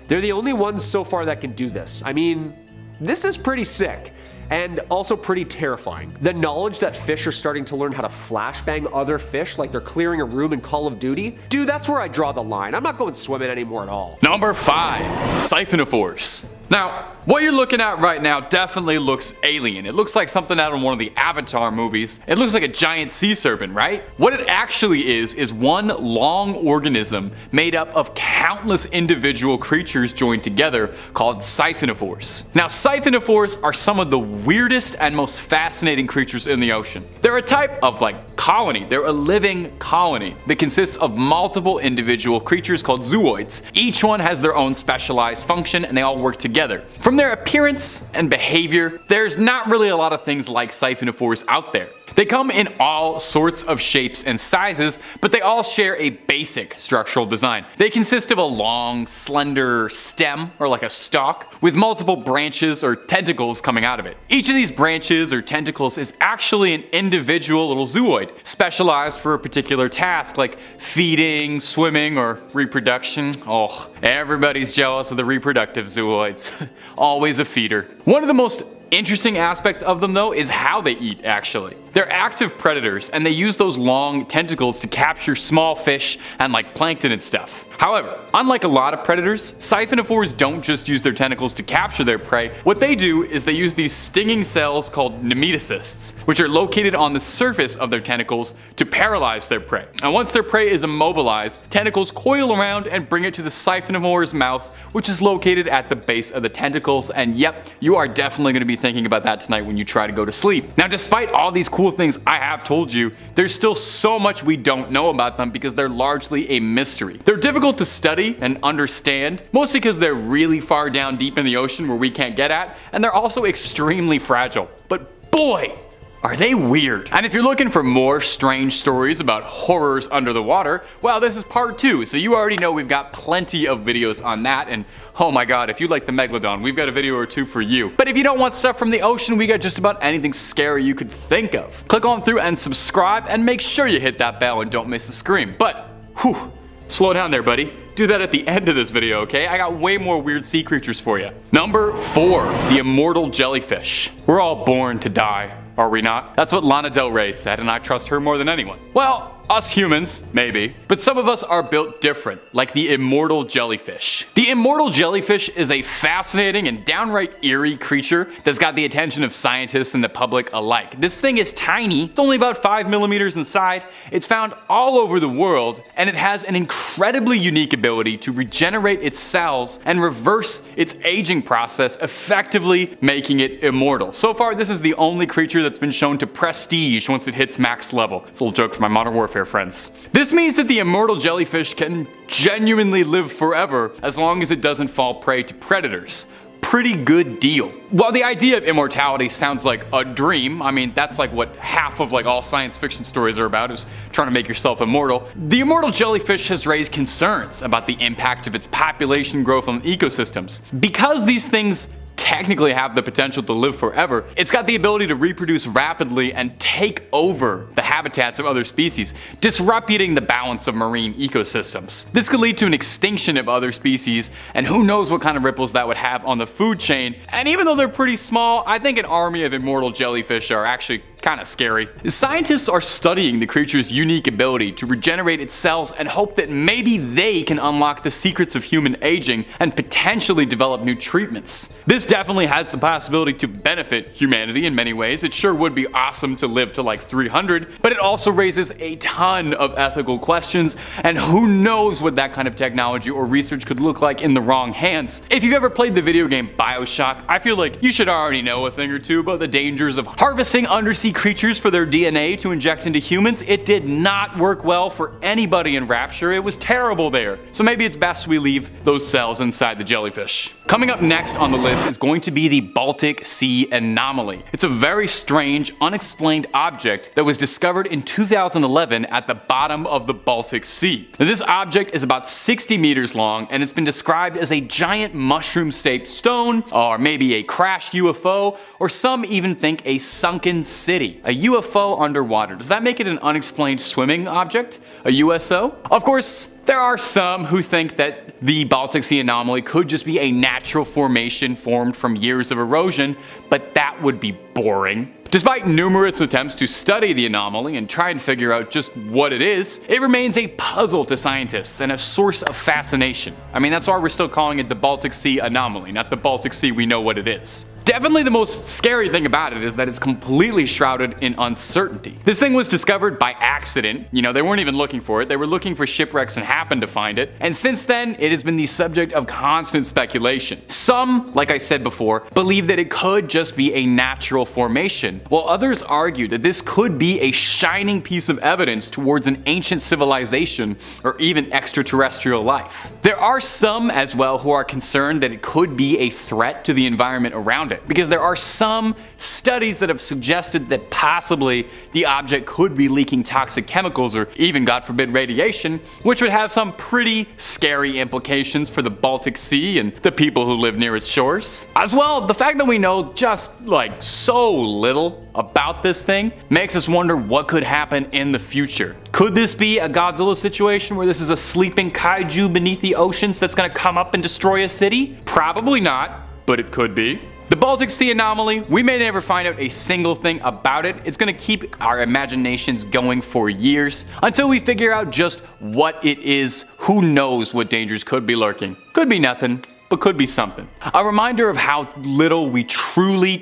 They're the only ones so far that can do this. I mean, this is pretty sick. And also pretty terrifying. The knowledge that fish are starting to learn how to flashbang other fish like they're clearing a room in Call of Duty, dude, that's where I draw the line. I'm not going swimming anymore at all. Number 5, Siphonophores. Now, what you're looking at right now definitely looks alien. It looks like something out of one of the Avatar movies. It looks like a giant sea serpent, right? What it actually is one long organism made up of countless individual creatures joined together called siphonophores. Now, siphonophores are some of the weirdest and most fascinating creatures in the ocean. They're a type of colony. They're a living colony that consists of multiple individual creatures called zooids. Each one has their own specialized function and they all work together. From their appearance and behavior, there's not really a lot of things like siphonophores out there. They come in all sorts of shapes and sizes, but they all share a basic structural design. They consist of a long, slender stem, or like a stalk, with multiple branches or tentacles coming out of it. Each of these branches or tentacles is actually an individual little zooid, specialized for a particular task like feeding, swimming, or reproduction. Oh, everybody's jealous of the reproductive zooids. Always a feeder. One of the most interesting aspects of them though is how they eat actually. They're active predators and they use those long tentacles to capture small fish and plankton and stuff. However, unlike a lot of predators, siphonophores don't just use their tentacles to capture their prey. What they do is they use these stinging cells called nematocysts, which are located on the surface of their tentacles to paralyze their prey. And once their prey is immobilized, tentacles coil around and bring it to the siphonophore's mouth, which is located at the base of the tentacles. And yep, you are definitely going to be thinking about that tonight when you try to go to sleep. Now, despite all these cool things I have told you, there's still so much we don't know about them because they're largely a mystery. They're difficult to study and understand, mostly because they're really far down deep in the ocean where we can't get at, and they're also extremely fragile. But boy, are they weird. And if you're looking for more strange stories about horrors under the water, well, this is part 2, so you already know we've got plenty of videos on that. And oh my god, if you like the Megalodon, we've got a video or 2 for you. But if you don't want stuff from the ocean, we got just about anything scary you could think of. Click on through and subscribe, and make sure you hit that bell and don't miss a scream. But whew, slow down there, buddy. Do that at the end of this video, okay? I got way more weird sea creatures for you. Number 4, the immortal jellyfish. We're all born to die, are we not? That's what Lana Del Rey said, and I trust her more than anyone. Well, us humans, maybe. But some of us are built different, like the immortal jellyfish. The immortal jellyfish is a fascinating and downright eerie creature that's got the attention of scientists and the public alike. This thing is tiny. It's only about 5 millimeters inside. It's found all over the world, and it has an incredibly unique ability to regenerate its cells and reverse its aging process, effectively making it immortal. So far, this is the only creature that's been shown to prestige once it hits max level. It's a little joke for my Modern Warfare friends. This means that the immortal jellyfish can genuinely live forever as long as it doesn't fall prey to predators. Pretty good deal. While the idea of immortality sounds like a dream, I mean that's what half of all science fiction stories are about, is trying to make yourself immortal. The immortal jellyfish has raised concerns about the impact of its population growth on ecosystems. Because these things technically have the potential to live forever, it's got the ability to reproduce rapidly and take over the habitats of other species, disrupting the balance of marine ecosystems. This could lead to an extinction of other species, and who knows what kind of ripples that would have on the food chain. And even though they're pretty small, I think an army of immortal jellyfish are actually kind of scary. Scientists are studying the creature's unique ability to regenerate its cells and hope that maybe they can unlock the secrets of human aging and potentially develop new treatments. This definitely has the possibility to benefit humanity in many ways. It sure would be awesome to live to 300, but it also raises a ton of ethical questions, and who knows what that kind of technology or research could look like in the wrong hands. If you've ever played the video game BioShock, I feel like you should already know a thing or two about the dangers of harvesting undersea sea creatures for their DNA to inject into humans, it did not work well for anybody in Rapture. It was terrible there. So maybe it's best we leave those cells inside the jellyfish. Coming up next on the list is going to be the Baltic Sea Anomaly. It's a very strange, unexplained object that was discovered in 2011 at the bottom of the Baltic Sea. Now, this object is about 60 meters long, and it's been described as a giant mushroom-shaped stone, or maybe a crashed UFO, or some even think a sunken city. A UFO underwater. Does that make it an unexplained swimming object? A USO? Of course, there are some who think that the Baltic Sea Anomaly could just be a natural formation formed from years of erosion, but that would be boring. Despite numerous attempts to study the anomaly and try and figure out just what it is, it remains a puzzle to scientists and a source of fascination. I mean, that's why we're still calling it the Baltic Sea Anomaly, not the Baltic Sea we know what it is. Definitely the most scary thing about it is that it's completely shrouded in uncertainty. This thing was discovered by accident. You know, they weren't even looking for it. They were looking for shipwrecks and happened to find it. And since then, it has been the subject of constant speculation. Some, like I said before, believe that it could just be a natural formation, while others argue that this could be a shining piece of evidence towards an ancient civilization or even extraterrestrial life. There are some as well who are concerned that it could be a threat to the environment around it, because there are some studies that have suggested that possibly the object could be leaking toxic chemicals or even, God forbid, radiation, which would have some pretty scary implications for the Baltic Sea and the people who live near its shores. As well, the fact that we know just like so little about this thing makes us wonder what could happen in the future. Could this be a Godzilla situation where this is a sleeping kaiju beneath the oceans that's gonna come up and destroy a city? Probably not, but it could be. The Baltic Sea Anomaly, we may never find out a single thing about it. It's gonna keep our imaginations going for years until we figure out just what it is. Who knows what dangers could be lurking? Could be nothing, but could be something. A reminder of how little we truly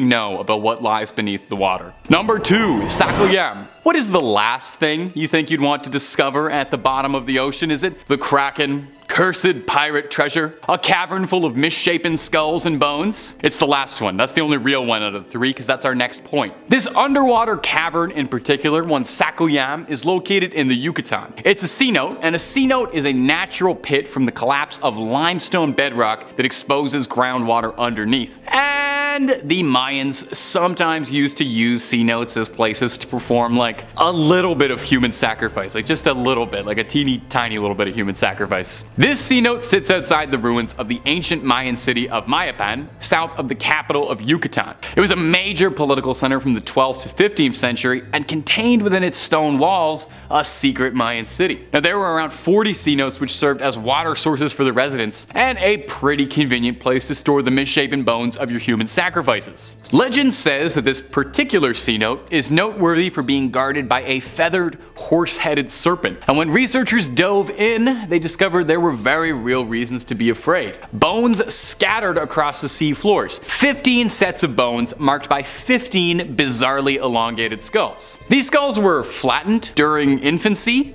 know about what lies beneath the water. Number 2, Sakoyam. What is the last thing you think you'd want to discover at the bottom of the ocean? Is it the Kraken? Cursed pirate treasure? A cavern full of misshapen skulls and bones? It's the last one. That's the only real one out of the 3, because that's our next point. This underwater cavern in particular, one Sakoyam, is located in the Yucatan. It's a cenote, and a cenote is a natural pit from the collapse of limestone bedrock that exposes groundwater underneath. And the Mayans sometimes used to use cenotes as places to perform like a little bit of human sacrifice, like just a little bit, like a teeny tiny little bit of human sacrifice. This cenote sits outside the ruins of the ancient Mayan city of Mayapan, south of the capital of Yucatan. It was a major political center from the 12th to 15th century and contained within its stone walls a secret Mayan city. Now, there were around 40 cenotes which served as water sources for the residents and a pretty convenient place to store the misshapen bones of your human sacrifices. Legend says that this particular cenote is noteworthy for being guarded by a feathered, horse-headed serpent. And when researchers dove in, they discovered there were very real reasons to be afraid. Bones scattered across the sea floors. 15 sets of bones marked by 15 bizarrely elongated skulls. These skulls were flattened during infancy.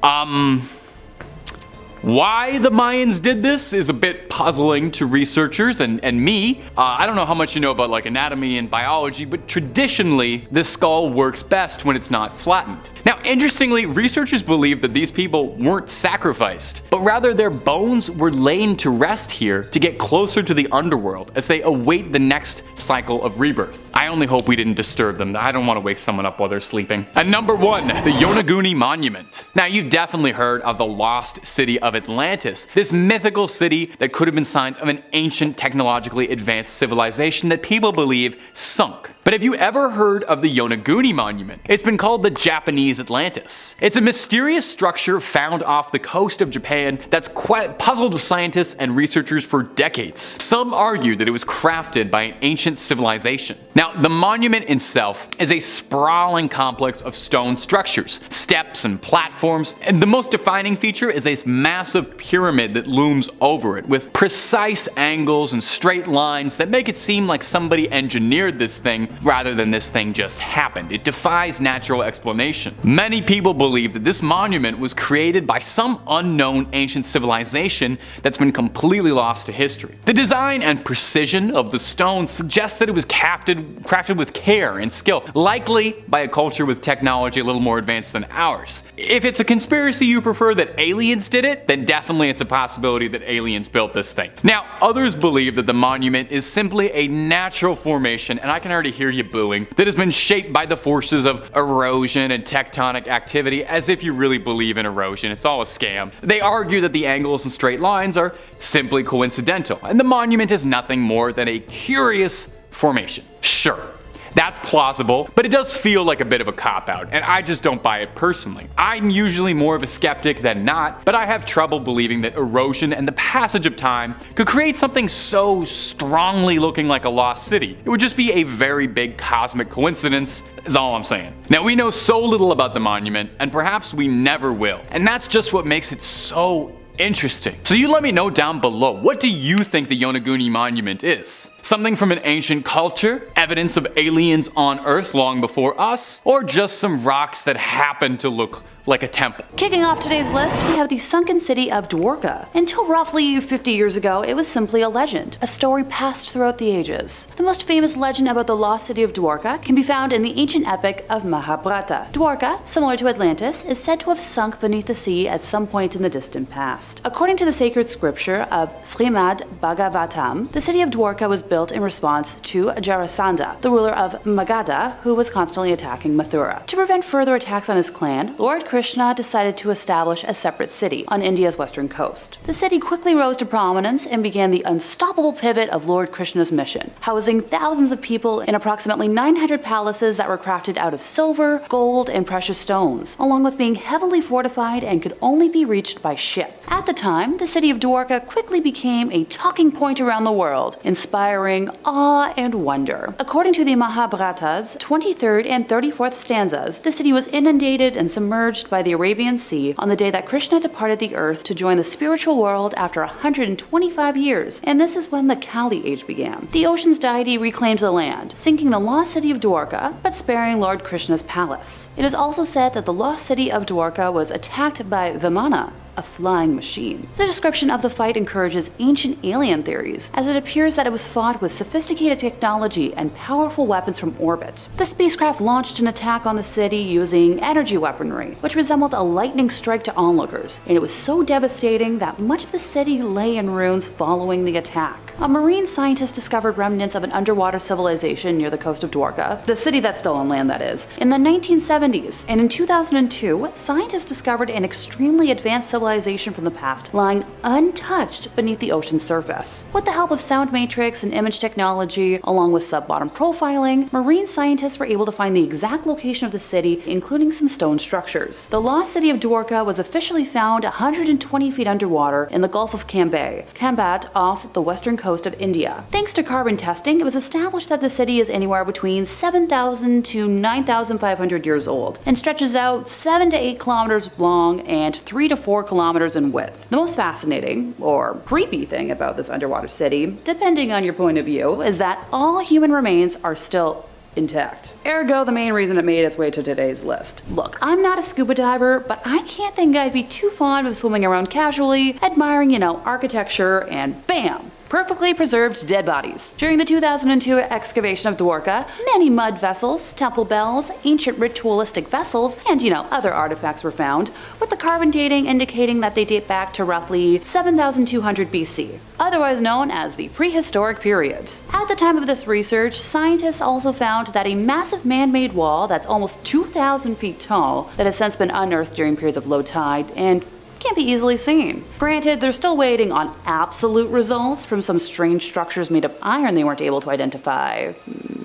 Why the Mayans did this is a bit puzzling to researchers and me. I don't know how much you know about like anatomy and biology, but traditionally this skull works best when it's not flattened. Now, interestingly, researchers believe that these people weren't sacrificed, but rather their bones were laid to rest here to get closer to the underworld as they await the next cycle of rebirth. I only hope we didn't disturb them. I don't want to wake someone up while they're sleeping. And number 1, the Yonaguni Monument. Now, you've definitely heard of the lost city of Atlantis, this mythical city that could have been signs of an ancient technologically advanced civilization that people believe sunk. But have you ever heard of the Yonaguni Monument? It's been called the Japanese Atlantis. It's a mysterious structure found off the coast of Japan that's quite puzzled scientists and researchers for decades. Some argue that it was crafted by an ancient civilization. Now, the monument itself is a sprawling complex of stone structures, steps and platforms, and the most defining feature is a massive pyramid that looms over it with precise angles and straight lines that make it seem like somebody engineered this thing rather than this thing just happened. It defies natural explanation. Many people believe that this monument was created by some unknown ancient civilization that's been completely lost to history. The design and precision of the stone suggests that it was crafted with care and skill, likely by a culture with technology a little more advanced than ours. If it's a conspiracy you prefer that aliens did it, then definitely it's a possibility that aliens built this thing. Now, others believe that the monument is simply a natural formation, and I can already hear you booing, that has been shaped by the forces of erosion and tectonic activity, as if you really believe in erosion. It's all a scam. They argue that the angles and straight lines are simply coincidental, and the monument is nothing more than a curious formation. Sure, that's plausible, but it does feel like a bit of a cop-out, and I just don't buy it personally. I'm usually more of a skeptic than not, but I have trouble believing that erosion and the passage of time could create something so strongly looking like a lost city. It would just be a very big cosmic coincidence, is all I'm saying. Now, we know so little about the monument, and perhaps we never will, and that's just what makes it so interesting. So you let me know down below, what do you think the Yonaguni Monument is? Something from an ancient culture? Evidence of aliens on Earth long before us? Or just some rocks that happen to look like a temple? Kicking off today's list, we have the sunken city of Dwarka. Until roughly 50 years ago, it was simply a legend, a story passed throughout the ages. The most famous legend about the lost city of Dwarka can be found in the ancient epic of Mahabharata. Dwarka, similar to Atlantis, is said to have sunk beneath the sea at some point in the distant past. According to the sacred scripture of Srimad Bhagavatam, the city of Dwarka was built in response to Jarasandha, the ruler of Magadha, who was constantly attacking Mathura. To prevent further attacks on his clan, Lord Krishna decided to establish a separate city on India's western coast. The city quickly rose to prominence and began the unstoppable pivot of Lord Krishna's mission, housing thousands of people in approximately 900 palaces that were crafted out of silver, gold, and precious stones, along with being heavily fortified and could only be reached by ship. At the time, the city of Dwarka quickly became a talking point around the world, inspiring awe and wonder. According to the Mahabharata's 23rd and 34th stanzas, the city was inundated and submerged by the Arabian Sea on the day that Krishna departed the earth to join the spiritual world after 125 years, and this is when the Kali Age began. The ocean's deity reclaimed the land, sinking the lost city of Dwarka, but sparing Lord Krishna's palace. It is also said that the lost city of Dwarka was attacked by Vimana, a flying machine. The description of the fight encourages ancient alien theories, as it appears that it was fought with sophisticated technology and powerful weapons from orbit. The spacecraft launched an attack on the city using energy weaponry, which resembled a lightning strike to onlookers, and it was so devastating that much of the city lay in ruins following the attack. A marine scientist discovered remnants of an underwater civilization near the coast of Dwarka, the city that's still on land that is, in the 1970s, and in 2002, scientists discovered an extremely advanced civilization from the past lying untouched beneath the ocean's surface. With the help of sound matrix and image technology, along with sub-bottom profiling, marine scientists were able to find the exact location of the city, including some stone structures. The lost city of Dwarka was officially found 120 feet underwater in the Gulf of Kambat off the western coast of India. Thanks to carbon testing, it was established that the city is anywhere between 7,000 to 9,500 years old and stretches out 7 to 8 kilometers long and 3 to 4 kilometers in width. The most fascinating, or creepy thing about this underwater city, depending on your point of view, is that all human remains are still intact. Ergo, the main reason it made its way to today's list. Look, I'm not a scuba diver, but I can't think I'd be too fond of swimming around casually, admiring, architecture, and bam! Perfectly preserved dead bodies. During the 2002 excavation of Dwarka, many mud vessels, temple bells, ancient ritualistic vessels, and other artifacts were found, with the carbon dating indicating that they date back to roughly 7,200 BC, otherwise known as the Prehistoric period. At the time of this research, scientists also found that a massive man-made wall that's almost 2,000 feet tall that has since been unearthed during periods of low tide and can't be easily seen. Granted, they're still waiting on absolute results from some strange structures made of iron they weren't able to identify.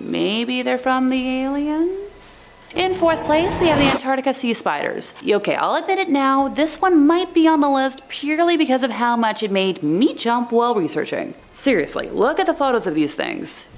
Maybe they're from the aliens? In fourth place, we have the Antarctica sea spiders. Okay, I'll admit it now, this one might be on the list purely because of how much it made me jump while researching. Seriously, look at the photos of these things.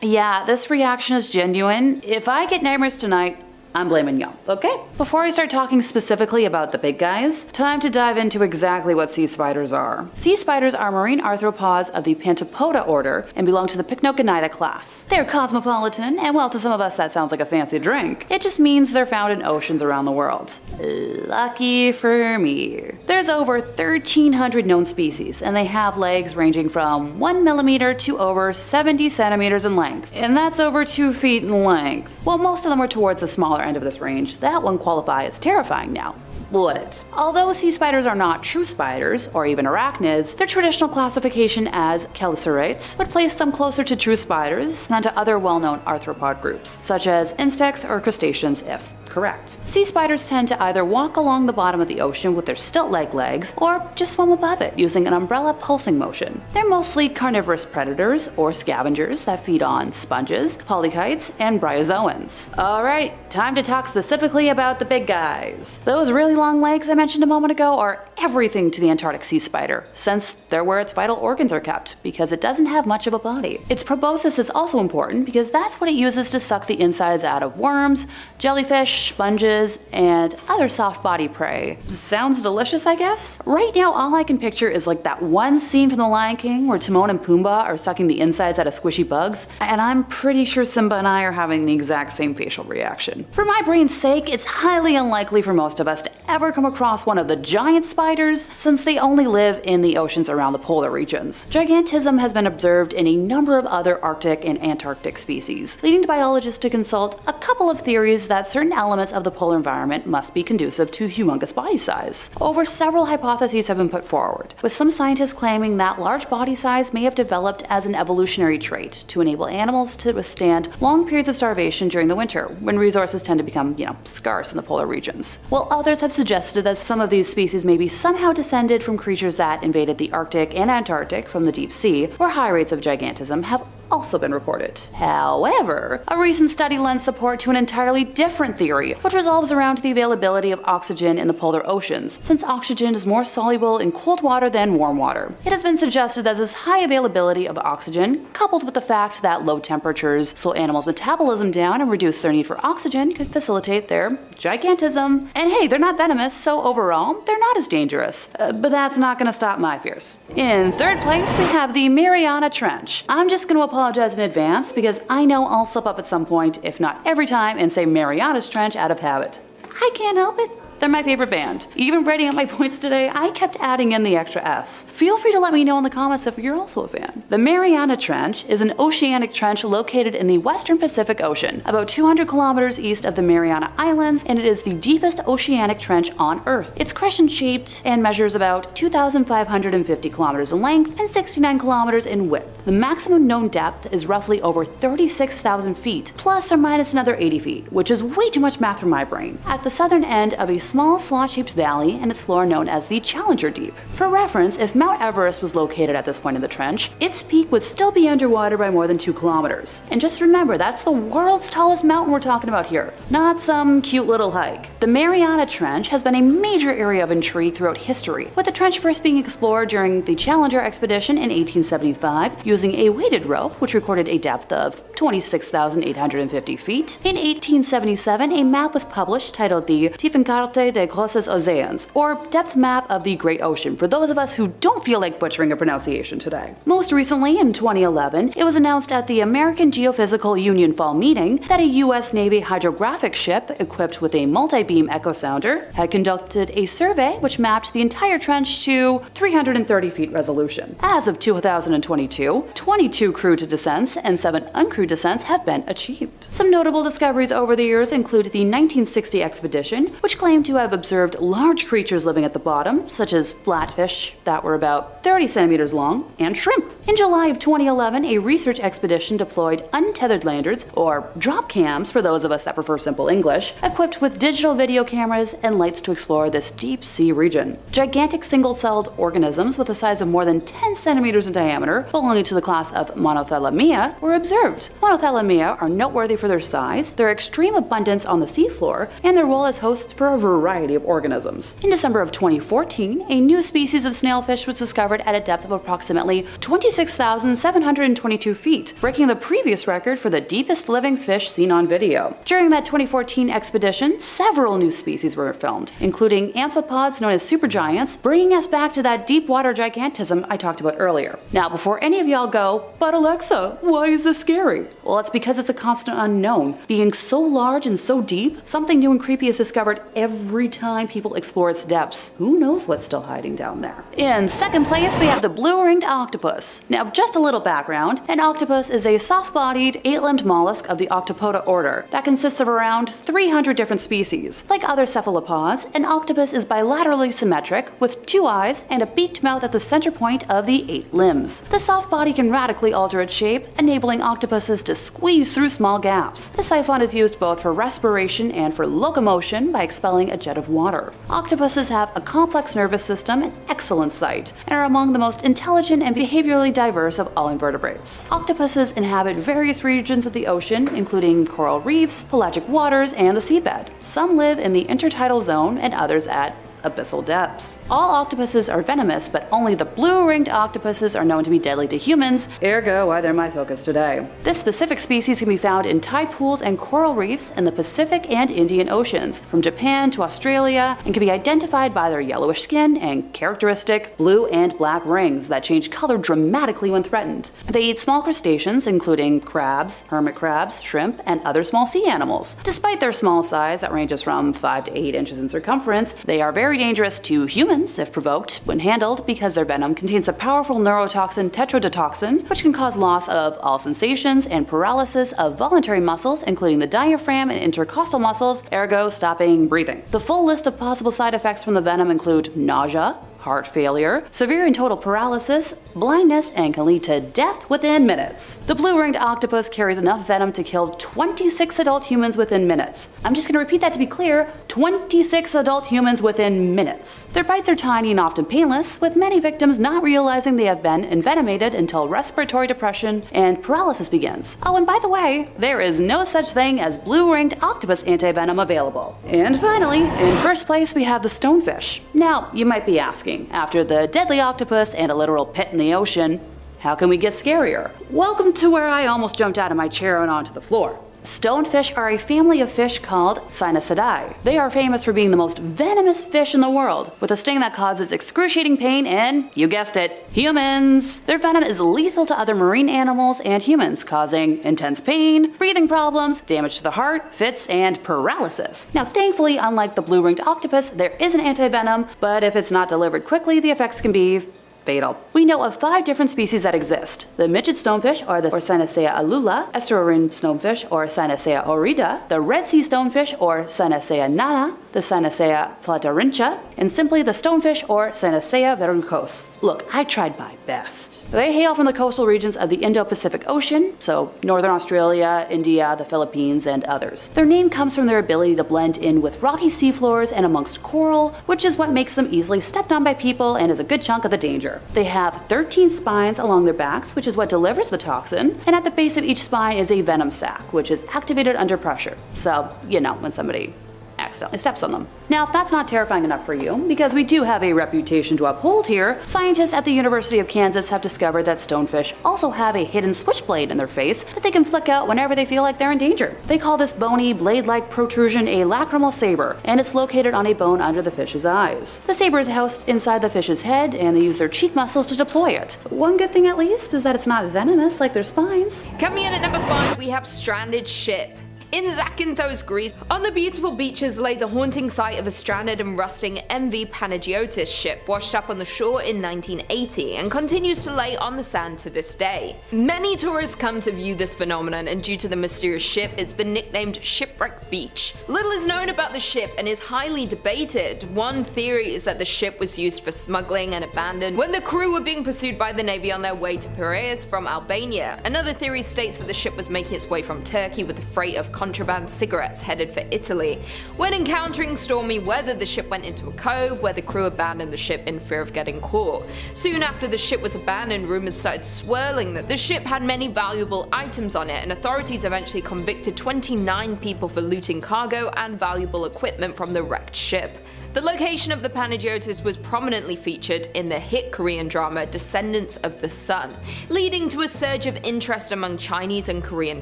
Yeah, this reaction is genuine. If I get nightmares tonight, I'm blaming y'all, okay? Before I start talking specifically about the big guys, time to dive into exactly what sea spiders are. Sea spiders are marine arthropods of the Pantopoda order and belong to the Pycnogonida class. They're cosmopolitan, and well, to some of us that sounds like a fancy drink. It just means they're found in oceans around the world. Lucky for me. There's over 1,300 known species, and they have legs ranging from 1 millimeter to over 70 centimeters in length, and that's over 2 feet in length. While most of them are towards the smaller end of this range, that won't qualify as terrifying now, would it? Although sea spiders are not true spiders, or even arachnids, their traditional classification as chelicerates would place them closer to true spiders than to other well-known arthropod groups, such as insects or crustaceans if correct. Sea spiders tend to either walk along the bottom of the ocean with their stilt-like legs, or just swim above it using an umbrella pulsing motion. They're mostly carnivorous predators or scavengers that feed on sponges, polychaetes, and bryozoans. Alright, time to talk specifically about the big guys. Those really long legs I mentioned a moment ago are everything to the Antarctic sea spider, since they're where its vital organs are kept, because it doesn't have much of a body. Its proboscis is also important because that's what it uses to suck the insides out of worms, jellyfish, sponges, and other soft body prey. Sounds delicious, I guess? Right now, all I can picture is like that one scene from The Lion King where Timon and Pumbaa are sucking the insides out of squishy bugs, and I'm pretty sure Simba and I are having the exact same facial reaction. For my brain's sake, it's highly unlikely for most of us to ever come across one of the giant spiders, since they only live in the oceans around the polar regions. Gigantism has been observed in a number of other Arctic and Antarctic species, leading to biologists to consult a couple of theories that certain elements of the polar environment must be conducive to humongous body size. Over several hypotheses have been put forward, with some scientists claiming that large body size may have developed as an evolutionary trait to enable animals to withstand long periods of starvation during the winter, when resources tend to become, scarce in the polar regions. While others have suggested that some of these species may be somehow descended from creatures that invaded the Arctic and Antarctic from the deep sea, where high rates of gigantism have also been recorded. However, a recent study lends support to an entirely different theory, which revolves around the availability of oxygen in the polar oceans, since oxygen is more soluble in cold water than warm water. It has been suggested that this high availability of oxygen, coupled with the fact that low temperatures slow animals' metabolism down and reduce their need for oxygen, could facilitate their gigantism. And hey, they're not venomous, so overall, they're not as dangerous. But that's not going to stop my fears. In third place, we have the Mariana Trench. I'm just going to apologize in advance because I know I'll slip up at some point, if not every time, and say Mariana's Trench out of habit. I can't help it. They're my favorite band. Even writing up my points today, I kept adding in the extra S. Feel free to let me know in the comments if you're also a fan. The Mariana Trench is an oceanic trench located in the western Pacific Ocean, about 200 kilometers east of the Mariana Islands, and it is the deepest oceanic trench on Earth. It's crescent-shaped and measures about 2,550 kilometers in length and 69 kilometers in width. The maximum known depth is roughly over 36,000 feet, plus or minus another 80 feet, which is way too much math for my brain. At the southern end of a small slot-shaped valley and its floor known as the Challenger Deep. For reference, if Mount Everest was located at this point in the trench, its peak would still be underwater by more than 2 kilometers. And just remember, that's the world's tallest mountain we're talking about here, not some cute little hike. The Mariana Trench has been a major area of intrigue throughout history, with the trench first being explored during the Challenger expedition in 1875 using a weighted rope, which recorded a depth of 26,850 feet. In 1877, a map was published titled the Tiefenkarte des Grosses Ozeans, or Depth Map of the Great Ocean, for those of us who don't feel like butchering a pronunciation today. Most recently, in 2011, it was announced at the American Geophysical Union Fall Meeting that a U.S. Navy hydrographic ship equipped with a multi-beam echo sounder had conducted a survey which mapped the entire trench to 330 feet resolution. As of 2022, 22 crewed descents and 7 uncrewed descents have been achieved. Some notable discoveries over the years include the 1960 expedition, which claimed to have observed large creatures living at the bottom, such as flatfish that were about 30 centimeters long, and shrimp. In July of 2011, a research expedition deployed untethered landers, or drop cams for those of us that prefer simple English, equipped with digital video cameras and lights to explore this deep sea region. Gigantic single-celled organisms with a size of more than 10 centimeters in diameter, belonging to the class of Monothelomia, were observed. Monothelomia are noteworthy for their size, their extreme abundance on the seafloor, and their role as hosts for a variety of organisms. In December of 2014, a new species of snailfish was discovered at a depth of approximately 26,722 feet, breaking the previous record for the deepest living fish seen on video. During that 2014 expedition, several new species were filmed, including amphipods known as supergiants, bringing us back to that deep water gigantism I talked about earlier. Now, before any of y'all go, but Alexa, why is this scary? Well, it's because it's a constant unknown. Being so large and so deep, something new and creepy is discovered every time people explore its depths. Who knows what's still hiding down there? In second place, we have the blue-ringed octopus. Now, just a little background. An octopus is a soft-bodied, 8-limbed mollusk of the Octopoda order that consists of around 300 different species. Like other cephalopods, an octopus is bilaterally symmetric with 2 eyes and a beaked mouth at the center point of the 8 limbs. The soft body can radically alter its shape, enabling octopuses to squeeze through small gaps. The siphon is used both for respiration and for locomotion by expelling a jet of water. Octopuses have a complex nervous system and excellent sight, and are among the most intelligent and behaviorally diverse of all invertebrates. Octopuses inhabit various regions of the ocean, including coral reefs, pelagic waters, and the seabed. Some live in the intertidal zone and others at abyssal depths. All octopuses are venomous, but only the blue-ringed octopuses are known to be deadly to humans, ergo why they're my focus today. This specific species can be found in tide pools and coral reefs in the Pacific and Indian Oceans, from Japan to Australia, and can be identified by their yellowish skin and characteristic blue and black rings that change color dramatically when threatened. They eat small crustaceans, including crabs, hermit crabs, shrimp, and other small sea animals. Despite their small size that ranges from 5 to 8 inches in circumference, they are very dangerous to humans if provoked when handled because their venom contains a powerful neurotoxin tetrodotoxin, which can cause loss of all sensations and paralysis of voluntary muscles, including the diaphragm and intercostal muscles, ergo stopping breathing. The full list of possible side effects from the venom include nausea, heart failure, severe and total paralysis, blindness, and can lead to death within minutes. The blue-ringed octopus carries enough venom to kill 26 adult humans within minutes. I'm just going to repeat that to be clear, 26 adult humans within minutes. Their bites are tiny and often painless, with many victims not realizing they have been envenomated until respiratory depression and paralysis begins. Oh, and by the way, there is no such thing as blue-ringed octopus antivenom available. And finally, in first place we have the stonefish. Now, you might be asking, after the deadly octopus and a literal pit in the ocean, how can we get scarier? Welcome to where I almost jumped out of my chair and onto the floor. Stonefish are a family of fish called Cynocidae. They are famous for being the most venomous fish in the world, with a sting that causes excruciating pain and, you guessed it, humans. Their venom is lethal to other marine animals and humans, causing intense pain, breathing problems, damage to the heart, fits, and paralysis. Now, thankfully, unlike the blue-ringed octopus, there is an antivenom, but if it's not delivered quickly, the effects can be fatal. We know of 5 different species that exist: the midget stonefish, or the Cynocea alula, estuarine stonefish, or Cynocea orida, the Red Sea stonefish, or Cynocea nana, the Cynocea platarincha, and simply the stonefish, or Cynocea verrucos. Look, I tried my best. They hail from the coastal regions of the Indo-Pacific Ocean, so northern Australia, India, the Philippines, and others. Their name comes from their ability to blend in with rocky seafloors and amongst coral, which is what makes them easily stepped on by people and is a good chunk of the danger. They have 13 spines along their backs, which is what delivers the toxin, and at the base of each spine is a venom sac, which is activated under pressure. So, you know, when somebody accidentally steps on them. Now, if that's not terrifying enough for you, because we do have a reputation to uphold here, scientists at the University of Kansas have discovered that stonefish also have a hidden switchblade in their face that they can flick out whenever they feel like they're in danger. They call this bony, blade-like protrusion a lacrimal saber, and it's located on a bone under the fish's eyes. The saber is housed inside the fish's head, and they use their cheek muscles to deploy it. One good thing at least is that it's not venomous like their spines. Coming in at number 5, we have stranded ship. In Zakynthos, Greece, on the beautiful beaches lays a haunting sight of a stranded and rusting MV Panagiotis ship washed up on the shore in 1980 and continues to lay on the sand to this day. Many tourists come to view this phenomenon, and due to the mysterious ship, it's been nicknamed Shipwreck Beach. Little is known about the ship and is highly debated. One theory is that the ship was used for smuggling and abandoned when the crew were being pursued by the Navy on their way to Piraeus from Albania. Another theory states that the ship was making its way from Turkey with a freight of contraband cigarettes headed for Italy. When encountering stormy weather, the ship went into a cove where the crew abandoned the ship in fear of getting caught. Soon after the ship was abandoned, rumors started swirling that the ship had many valuable items on it, and authorities eventually convicted 29 people for looting cargo and valuable equipment from the wrecked ship. The location of the Panagiotis was prominently featured in the hit Korean drama Descendants of the Sun, leading to a surge of interest among Chinese and Korean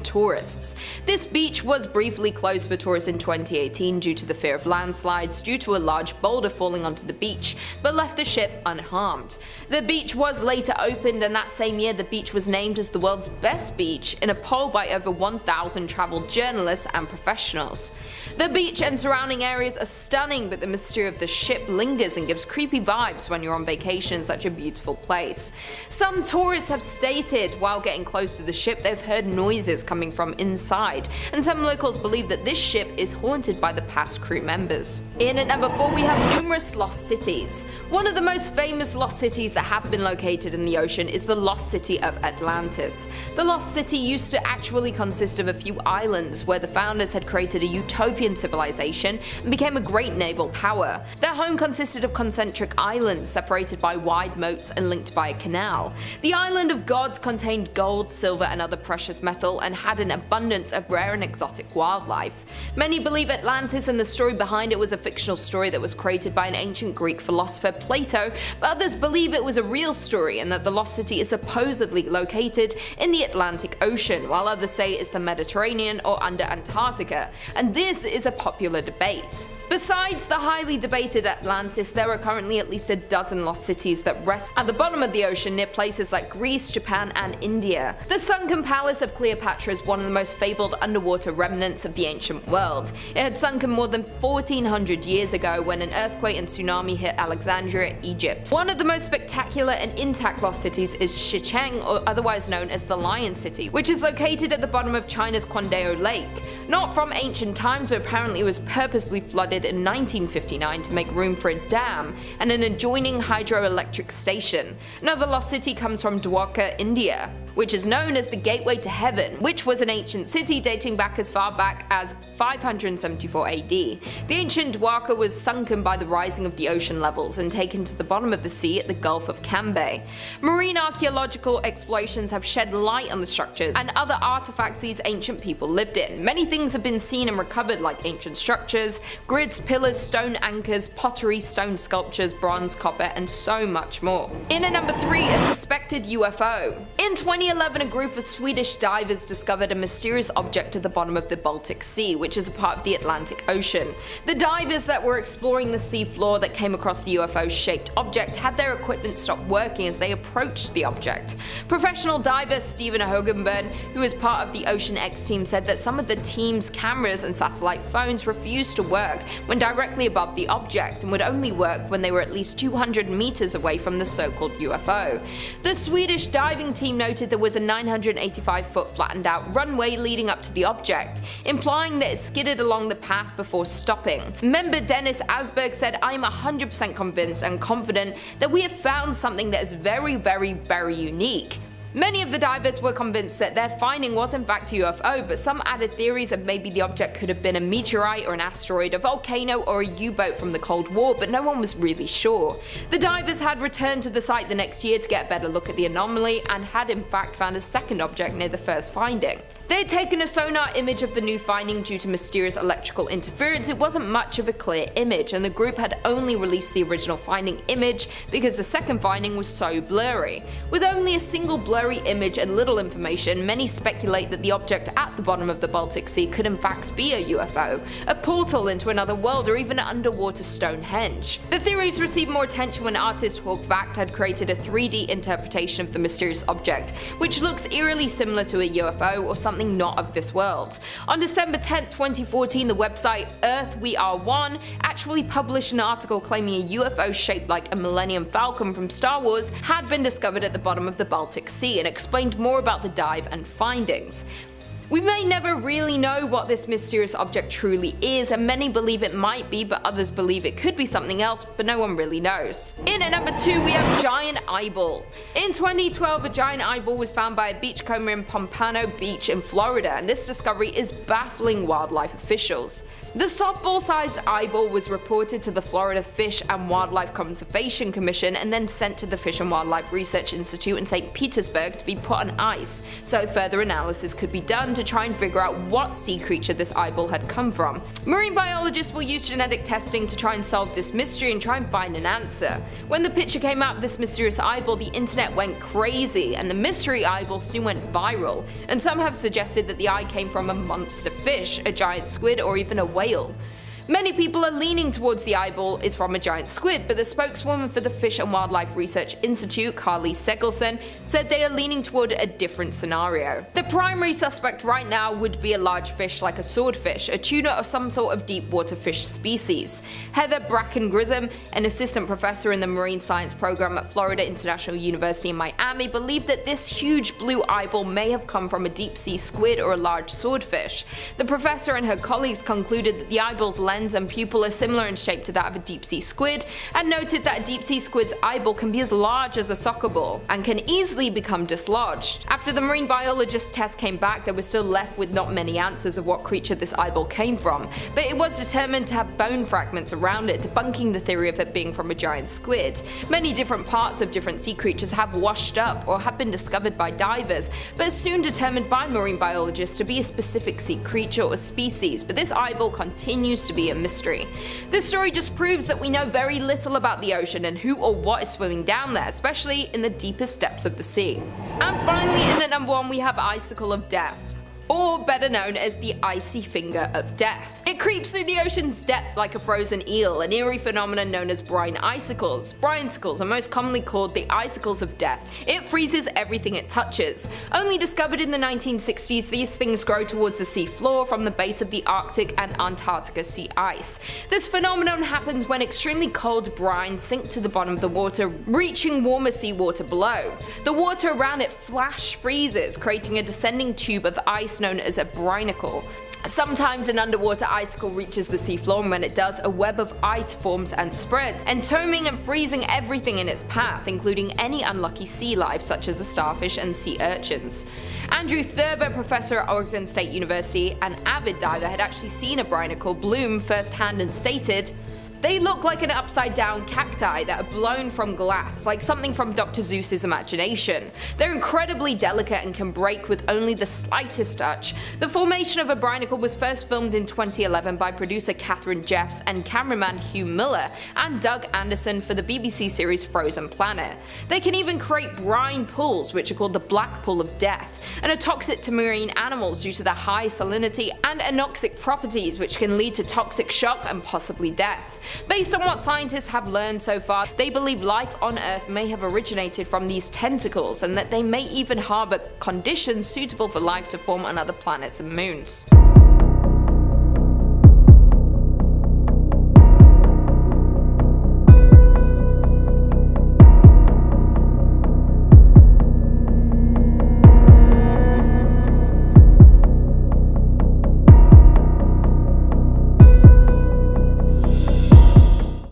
tourists. This beach was briefly closed for tourists in 2018 due to the fear of landslides due to a large boulder falling onto the beach, but left the ship unharmed. The beach was later opened, and that same year the beach was named as the world's best beach in a poll by over 1,000 travel journalists and professionals. The beach and surrounding areas are stunning, but the mystery of the ship lingers and gives creepy vibes when you're on vacation in such a beautiful place. Some tourists have stated while getting close to the ship they've heard noises coming from inside, and some locals believe that this ship is haunted by the past crew members. In at number 4 we have numerous lost cities. One of the most famous lost cities that have been located in the ocean is the lost city of Atlantis. The lost city used to actually consist of a few islands where the founders had created a utopian civilization and became a great naval power. Their home consisted of concentric islands separated by wide moats and linked by a canal. The island of gods contained gold, silver and other precious metal and had an abundance of rare and exotic wildlife. Many believe Atlantis and the story behind it was a fictional story that was created by an ancient Greek philosopher Plato, but others believe it was a real story and that the lost city is supposedly located in the Atlantic Ocean, while others say it's the Mediterranean or under Antarctica, and this is a popular debate. Besides the highly debated Atlantis, there are currently at least a dozen lost cities that rest at the bottom of the ocean near places like Greece, Japan and India. The sunken palace of Cleopatra is one of the most fabled underwater remnants of the ancient world. It had sunken more than 1400 years ago when an earthquake and tsunami hit Alexandria, Egypt. One of the most spectacular and intact lost cities is Shicheng, or otherwise known as the Lion City, which is located at the bottom of China's Quandao Lake. Not from ancient times, but apparently it was purposely flooded in 1959 to make room for a dam and an adjoining hydroelectric station. Another lost city comes from Dwarka, India, which is known as the Gateway to Heaven, which was an ancient city dating back as far back as 574 AD. The ancient Dwarka was sunken by the rising of the ocean levels and taken to the bottom of the sea at the Gulf of Cambay. Marine archaeological explorations have shed light on the structures and other artifacts these ancient people lived in. Many things have been seen and recovered, like ancient structures, grids, pillars, stone anchors, pottery, stone sculptures, bronze, copper, and so much more. In at number 3, a suspected UFO. In 2011, a group of Swedish divers discovered a mysterious object at the bottom of the Baltic Sea, which is a part of the Atlantic Ocean. The divers that were exploring the sea floor that came across the UFO-shaped object had their equipment stop working as they approached the object. Professional diver Stephen Hogenberg, who is part of the Ocean X team, said that some of the team's cameras and satellite phones refused to work when directly above the object and would only work when they were at least 200 meters away from the so-called UFO. The Swedish diving team noted there was a 985-foot flattened out runway leading up to the object, implying that it skidded along the path before stopping. Member Dennis Asberg said, "I am 100% convinced and confident that we have found something that is very, very, very unique." Many of the divers were convinced that their finding was in fact a UFO, but some added theories that maybe the object could have been a meteorite or an asteroid, a volcano or a U-boat from the Cold War, but no one was really sure. The divers had returned to the site the next year to get a better look at the anomaly and had in fact found a second object near the first finding. They had taken a sonar image of the new finding due to mysterious electrical interference. It wasn't much of a clear image, and the group had only released the original finding image because the second finding was so blurry. With only a single blurry image and little information, many speculate that the object at the bottom of the Baltic Sea could in fact be a UFO, a portal into another world, or even an underwater Stonehenge. The theories received more attention when artist Hawk Vact had created a 3D interpretation of the mysterious object, which looks eerily similar to a UFO or something not of this world. On December 10, 2014, the website Earth We Are One actually published an article claiming a UFO shaped like a Millennium Falcon from Star Wars had been discovered at the bottom of the Baltic Sea and explained more about the dive and findings. We may never really know what this mysterious object truly is, and many believe it might be, but others believe it could be something else, but no one really knows. In at number 2, we have giant eyeball. In 2012, a giant eyeball was found by a beachcomber in Pompano Beach in Florida, and this discovery is baffling wildlife officials. The softball-sized eyeball was reported to the Florida Fish and Wildlife Conservation Commission and then sent to the Fish and Wildlife Research Institute in St. Petersburg to be put on ice, so further analysis could be done to try and figure out what sea creature this eyeball had come from. Marine biologists will use genetic testing to try and solve this mystery and try and find an answer. When the picture came out of this mysterious eyeball, the internet went crazy, and the mystery eyeball soon went viral, and some have suggested that the eye came from a monster fish, a giant squid, or even a whale. Many people are leaning towards the eyeball is from a giant squid, but the spokeswoman for the Fish and Wildlife Research Institute, Carly Segelson, said they are leaning toward a different scenario. The primary suspect right now would be a large fish like a swordfish, a tuna, or some sort of deep water fish species. Heather Bracken-Grissom, an assistant professor in the marine science program at Florida International University in Miami, believed that this huge blue eyeball may have come from a deep sea squid or a large swordfish. The professor and her colleagues concluded that the eyeball's lens and pupil are similar in shape to that of a deep-sea squid, and noted that a deep-sea squid's eyeball can be as large as a soccer ball, and can easily become dislodged. After the marine biologist's test came back, they were still left with not many answers of what creature this eyeball came from, but it was determined to have bone fragments around it, debunking the theory of it being from a giant squid. Many different parts of different sea creatures have washed up or have been discovered by divers, but soon determined by marine biologists to be a specific sea creature or species, but this eyeball continues to be a mystery. This story just proves that we know very little about the ocean and who or what is swimming down there, especially in the deepest depths of the sea. And finally, in at number 1, we have Icicle of Death, or better known as the icy finger of death. It creeps through the ocean's depth like a frozen eel, an eerie phenomenon known as brine icicles. Brinesicles are most commonly called the icicles of death. It freezes everything it touches. Only discovered in the 1960s, these things grow towards the sea floor from the base of the Arctic and Antarctica sea ice. This phenomenon happens when extremely cold brines sink to the bottom of the water, reaching warmer seawater below. The water around it flash freezes, creating a descending tube of ice known as a brinacle. Sometimes an underwater icicle reaches the seafloor, and when it does, a web of ice forms and spreads, entombing and freezing everything in its path, including any unlucky sea life such as a starfish and sea urchins. Andrew Thurber, professor at Oregon State University, an avid diver, had actually seen a brinacle bloom firsthand and stated, "They look like an upside-down cacti that are blown from glass, like something from Dr. Seuss's imagination. They're incredibly delicate and can break with only the slightest touch." The formation of a brinacle was first filmed in 2011 by producer Catherine Jeffs and cameraman Hugh Miller and Doug Anderson for the BBC series Frozen Planet. They can even create brine pools, which are called the Black Pool of Death, and are toxic to marine animals due to their high salinity and anoxic properties, which can lead to toxic shock and possibly death. Based on what scientists have learned so far, they believe life on Earth may have originated from these tentacles, and that they may even harbour conditions suitable for life to form on other planets and moons.